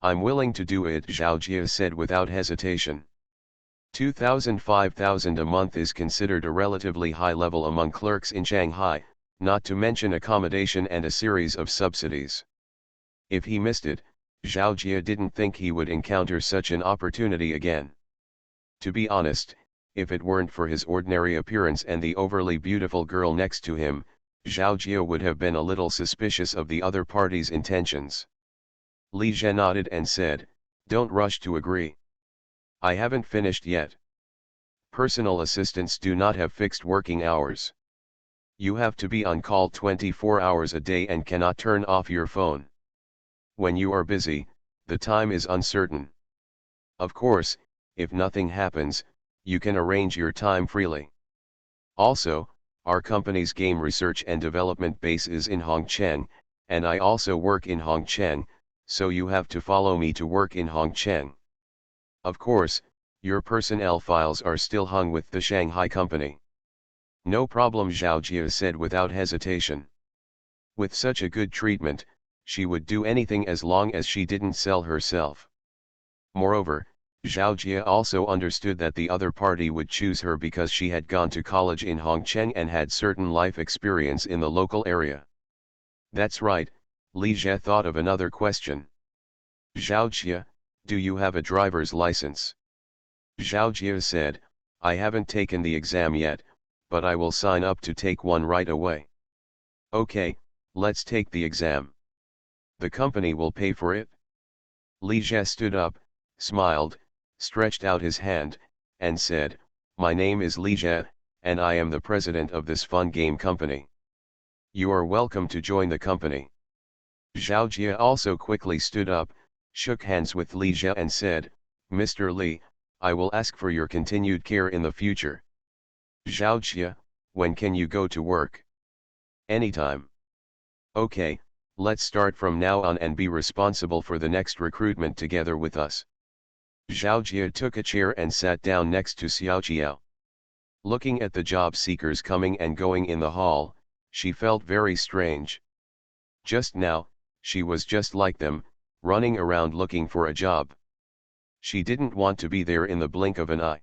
I'm willing to do it, Zhao Jie said without hesitation. 2,000, 5,000 a month is considered a relatively high level among clerks in Shanghai, not to mention accommodation and a series of subsidies. If he missed it, Zhao Jie didn't think he would encounter such an opportunity again. To be honest, If it weren't for his ordinary appearance and the overly beautiful girl next to him, Zhao Jia would have been a little suspicious of the other party's intentions. Li Jie nodded and said, "Don't rush to agree. I haven't finished yet. Personal assistants do not have fixed working hours. You have to be on call 24 hours a day and cannot turn off your phone. When you are busy, the time is uncertain. Of course, if nothing happens, you can arrange your time freely. Also, our company's game research and development base is in Hongcheng, and I also work in Hongcheng, so you have to follow me to work in Hongcheng. Of course, your personnel files are still hung with the Shanghai company." "No problem," Zhao Jia said without hesitation. With such a good treatment, she would do anything as long as she didn't sell herself. Moreover, Zhao Jia also understood that the other party would choose her because she had gone to college in Hongcheng and had certain life experience in the local area. That's right, Li Jie thought of another question. "Zhao Jia, do you have a driver's license?" Zhao Jia said, "I haven't taken the exam yet, but I will sign up to take one right away." "Okay, let's take the exam. The company will pay for it." Li Jie stood up, smiled, stretched out his hand, and said, "My name is Li Jie, and I am the president of this fun game company. You are welcome to join the company." Zhao Jia also quickly stood up, shook hands with Li Jie and said, "Mr. Li, I will ask for your continued care in the future." "Zhao Jia, when can you go to work?" "Anytime." "Okay, let's start from now on and be responsible for the next recruitment together with us." Zhao Jia took a chair and sat down next to Xiao Jiao. Looking at the job seekers coming and going in the hall, she felt very strange. Just now, she was just like them, running around looking for a job. She didn't want to be there in the blink of an eye.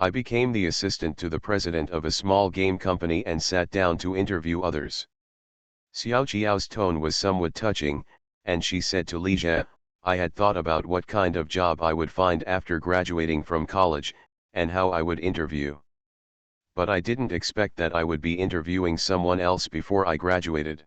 "I became the assistant to the president of a small game company and sat down to interview others." Xiao Jiao's tone was somewhat touching, and she said to Li Jie, "I had thought about what kind of job I would find after graduating from college, and how I would interview. But I didn't expect that I would be interviewing someone else before I graduated."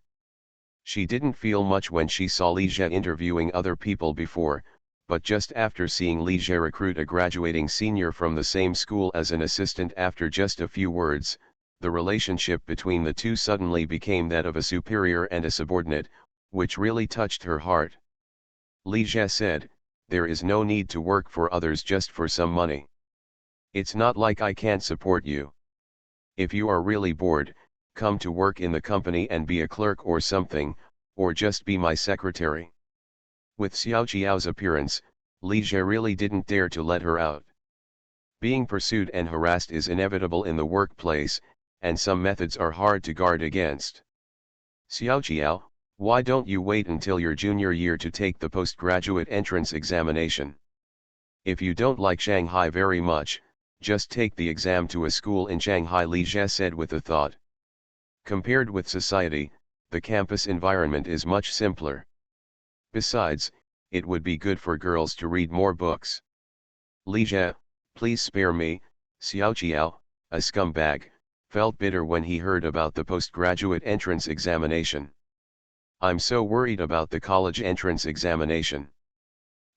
She didn't feel much when she saw Li Jie interviewing other people before, but just after seeing Li Jie recruit a graduating senior from the same school as an assistant after just a few words, the relationship between the two suddenly became that of a superior and a subordinate, which really touched her heart. Li Jie said, "There is no need to work for others just for some money. It's not like I can't support you. If you are really bored, come to work in the company and be a clerk or something, or just be my secretary." With Xiao Jiao's appearance, Li Jie really didn't dare to let her out. Being pursued and harassed is inevitable in the workplace, and some methods are hard to guard against. "Xiao Jiao, why don't you wait until your junior year to take the postgraduate entrance examination? If you don't like Shanghai very much, just take the exam to a school in Shanghai," Li Jie said with a thought. "Compared with society, the campus environment is much simpler. Besides, it would be good for girls to read more books." Li Jie, "Please spare me." Xiao Jiao, a scumbag, felt bitter when he heard about the postgraduate entrance examination. "I'm so worried about the college entrance examination.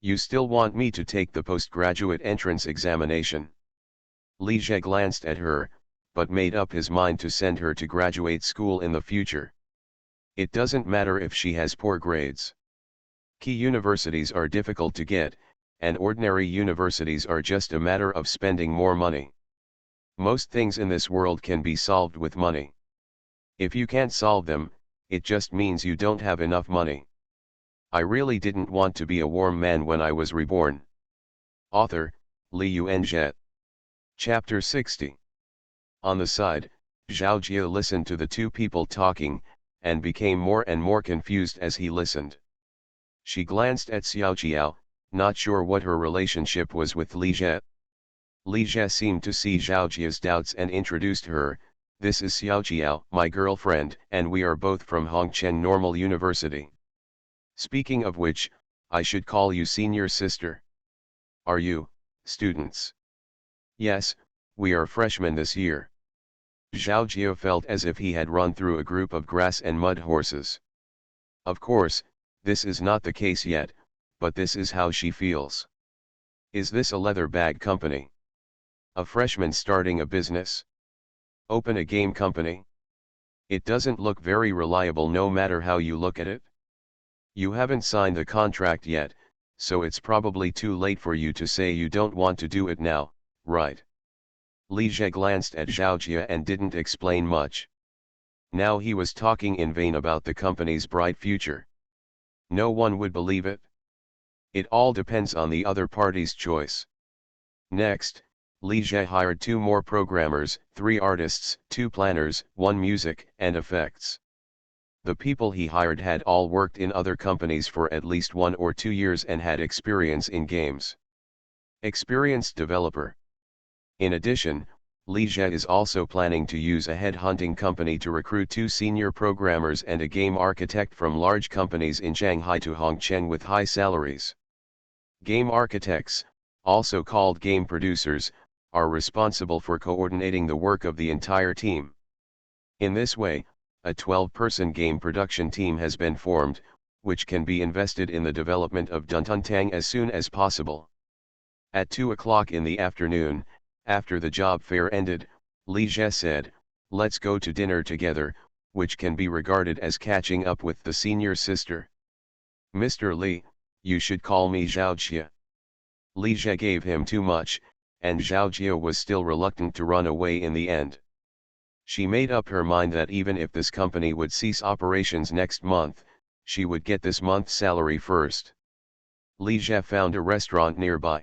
You still want me to take the postgraduate entrance examination?" Li Jie glanced at her, but made up his mind to send her to graduate school in the future. It doesn't matter if she has poor grades. Key universities are difficult to get, and ordinary universities are just a matter of spending more money. Most things in this world can be solved with money. If you can't solve them, it just means you don't have enough money. I really didn't want to be a warm man when I was reborn. Author, Li Yuanzhe. Chapter 60. On the side, Zhao Jia listened to the two people talking, and became more and more confused as he listened. She glanced at Xiao Jiao, not sure what her relationship was with Li Jie. Li Jie seemed to see Zhao Jia's doubts and introduced her, "This is Xiao Jiao, my girlfriend, and we are both from Hongcheng Normal University. Speaking of which, I should call you senior sister. Are you, students?" "Yes, We are freshmen this year. Zhao Jia felt as if he had run through a group of grass and mud horses. Of course, this is not the case yet, but this is how she feels. Is this a leather bag company? A freshman starting a business? Open a game company? It doesn't look very reliable no matter how you look at it. You haven't signed the contract yet, so it's probably too late for you to say you don't want to do it now, right? Li Jie glanced at Zhao Jia and didn't explain much. Now he was talking in vain about the company's bright future. No one would believe it. It all depends on the other party's choice. Next, Li Jie hired 2 more programmers, 3 artists, 2 planners, 1 music and effects. The people he hired had all worked in other companies for at least 1 or 2 years and had experience in games. Experienced developer. In addition, Li Jie is also planning to use a headhunting company to recruit 2 senior programmers and a game architect from large companies in Shanghai to Hongcheng with high salaries. Game architects, also called game producers, are responsible for coordinating the work of the entire team. In this way, a 12-person game production team has been formed, which can be invested in the development of Duntuntang as soon as possible. At 2 o'clock in the afternoon, after the job fair ended, Li Jie said, "Let's go to dinner together," which can be regarded as catching up with the senior sister. "Mr. Li, you should call me Zhao Jia." Li Jie gave him too much, and Zhao Jia was still reluctant to run away in the end. She made up her mind that even if this company would cease operations next month, she would get this month's salary first. Li Jie found a restaurant nearby.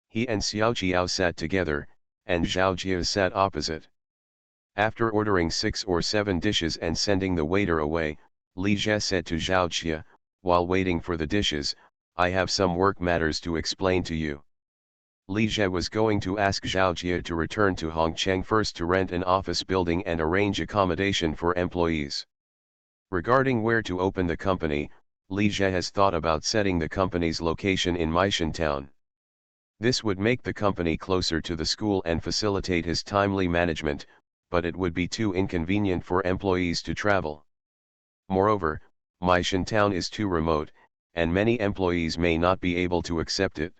He and Xiao Qiao sat together, and Zhao Jia sat opposite. After ordering 6 or 7 dishes and sending the waiter away, Li Jie said to Zhao Jia, while waiting for the dishes, "I have some work matters to explain to you." Li Jie was going to ask Zhao Jia to return to Hongcheng first to rent an office building and arrange accommodation for employees. Regarding where to open the company, Li Jie has thought about setting the company's location in Meishan town. This would make the company closer to the school and facilitate his timely management, but it would be too inconvenient for employees to travel. Moreover, Meishan town is too remote, and many employees may not be able to accept it.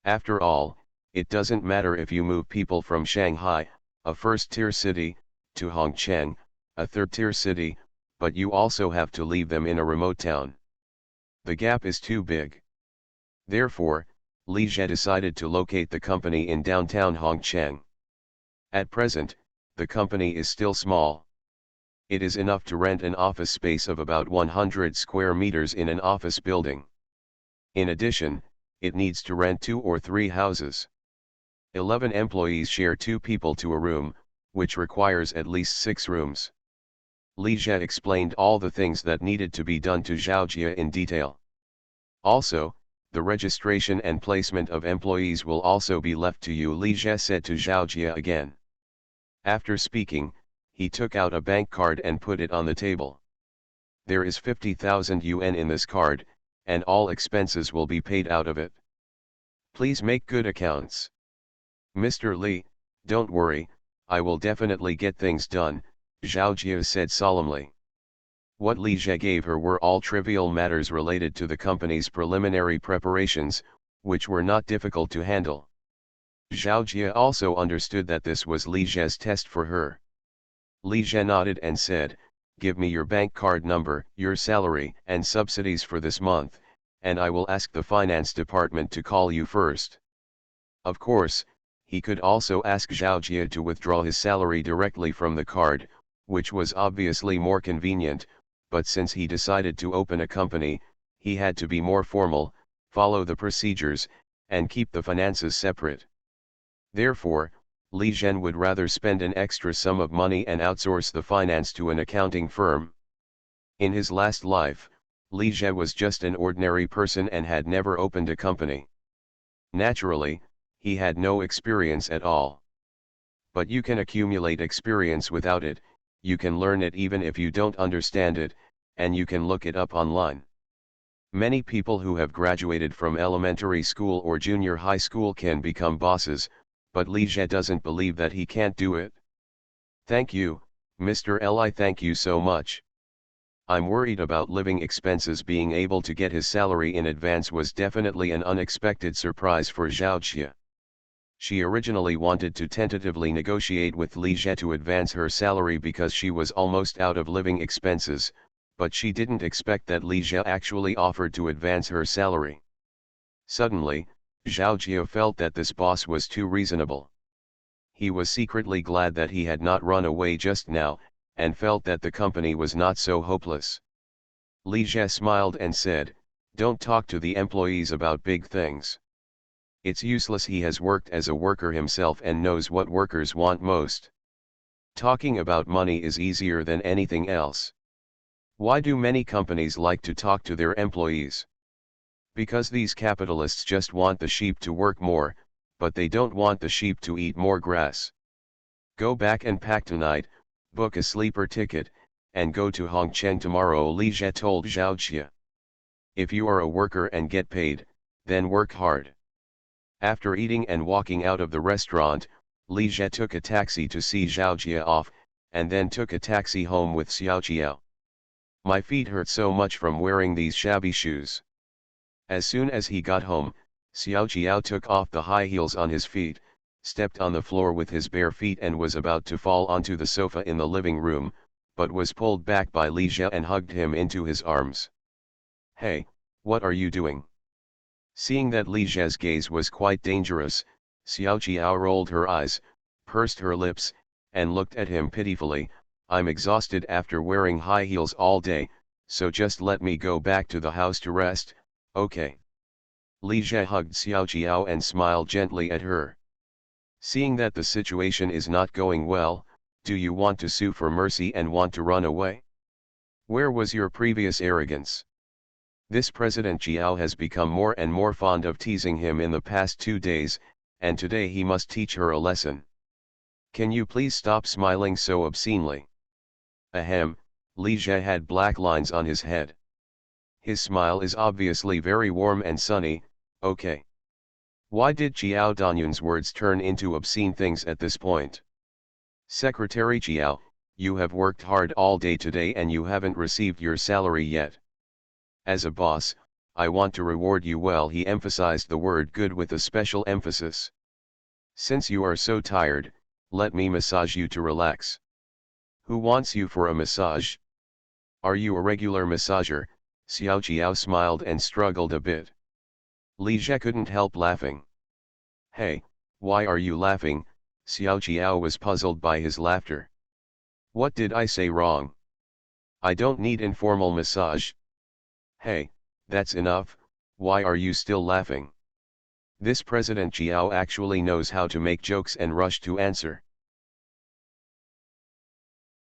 After all, it doesn't matter if you move people from Shanghai, a first-tier city, to Hongcheng, a third-tier city, but you also have to leave them in a remote town. The gap is too big. Therefore, Li Jie decided to locate the company in downtown Hongcheng. At present, the company is still small. It is enough to rent an office space of about 100 square meters in an office building. In addition, it needs to rent 2 or 3 houses. 11 employees share 2 people to a room, which requires at least 6 rooms. Li Jie explained all the things that needed to be done to Zhao Jia in detail. Also, the registration and placement of employees will also be left to you, Li Jie said to Zhao Jia again. After speaking, he took out a bank card and put it on the table. There is 50,000 yuan in this card, and all expenses will be paid out of it. Please make good accounts. Mr. Li, don't worry, I will definitely get things done, Zhao Jia said solemnly. What Li Jie gave her were all trivial matters related to the company's preliminary preparations, which were not difficult to handle. Zhao Jia also understood that this was Li Jie's test for her. Li Jie nodded and said, "Give me your bank card number, your salary and subsidies for this month, and I will ask the finance department to call you first." Of course, he could also ask Zhao Jia to withdraw his salary directly from the card, which was obviously more convenient, but since he decided to open a company, he had to be more formal, follow the procedures, and keep the finances separate. Therefore, Li Zhen would rather spend an extra sum of money and outsource the finance to an accounting firm. In his last life, Li Zhe was just an ordinary person and had never opened a company. Naturally, he had no experience at all. But you can accumulate experience without it, you can learn it even if you don't understand it, and you can look it up online. Many people who have graduated from elementary school or junior high school can become bosses, but Li Jie doesn't believe that he can't do it. Thank you, Mr. Li, thank you so much. I'm worried about living expenses. Being able to get his salary in advance was definitely an unexpected surprise for Zhao Jie. She originally wanted to tentatively negotiate with Li Jie to advance her salary because she was almost out of living expenses, but she didn't expect that Li Jie actually offered to advance her salary. Suddenly, Zhao Jie felt that this boss was too reasonable. He was secretly glad that he had not run away just now, and felt that the company was not so hopeless. Li Jie smiled and said, "Don't talk to the employees about big things. It's useless. He has worked as a worker himself and knows what workers want most. Talking about money is easier than anything else. Why do many companies like to talk to their employees? Because these capitalists just want the sheep to work more, but they don't want the sheep to eat more grass. Go back and pack tonight, book a sleeper ticket, and go to Hongcheng tomorrow," Li Jie told Zhao Jie. "If you are a worker and get paid, then work hard." After eating and walking out of the restaurant, Li Jie took a taxi to see Zhao Jie off, and then took a taxi home with Xiao Jiao. "My feet hurt so much from wearing these shabby shoes." As soon as he got home, Xiao Jiao took off the high heels on his feet, stepped on the floor with his bare feet and was about to fall onto the sofa in the living room, but was pulled back by Li Jie and hugged him into his arms. "Hey, what are you doing?" Seeing that Li Jie's gaze was quite dangerous, Xiao Jiao rolled her eyes, pursed her lips, and looked at him pitifully. "I'm exhausted after wearing high heels all day, so just let me go back to the house to rest, okay?" Li Jie hugged Xiao Jiao and smiled gently at her. "Seeing that the situation is not going well, do you want to sue for mercy and want to run away? Where was your previous arrogance? This President Jiao has become more and more fond of teasing him in the past 2 days, and today he must teach her a lesson. Can you please stop smiling so obscenely?" Ahem, Li Jie had black lines on his head. His smile is obviously very warm and sunny, okay. Why did Jiao Danyun's words turn into obscene things at this point? "Secretary Jiao, you have worked hard all day today and you haven't received your salary yet. As a boss, I want to reward you well." He emphasized the word good with a special emphasis. "Since you are so tired, let me massage you to relax." "Who wants you for a massage? Are you a regular massager?" Xiao Jiao smiled and struggled a bit. Li Jie couldn't help laughing. "Hey, why are you laughing?" Xiao Jiao was puzzled by his laughter. "What did I say wrong? I don't need informal massage." "Hey, that's enough, why are you still laughing?" This President Jiao actually knows how to make jokes and rush to answer.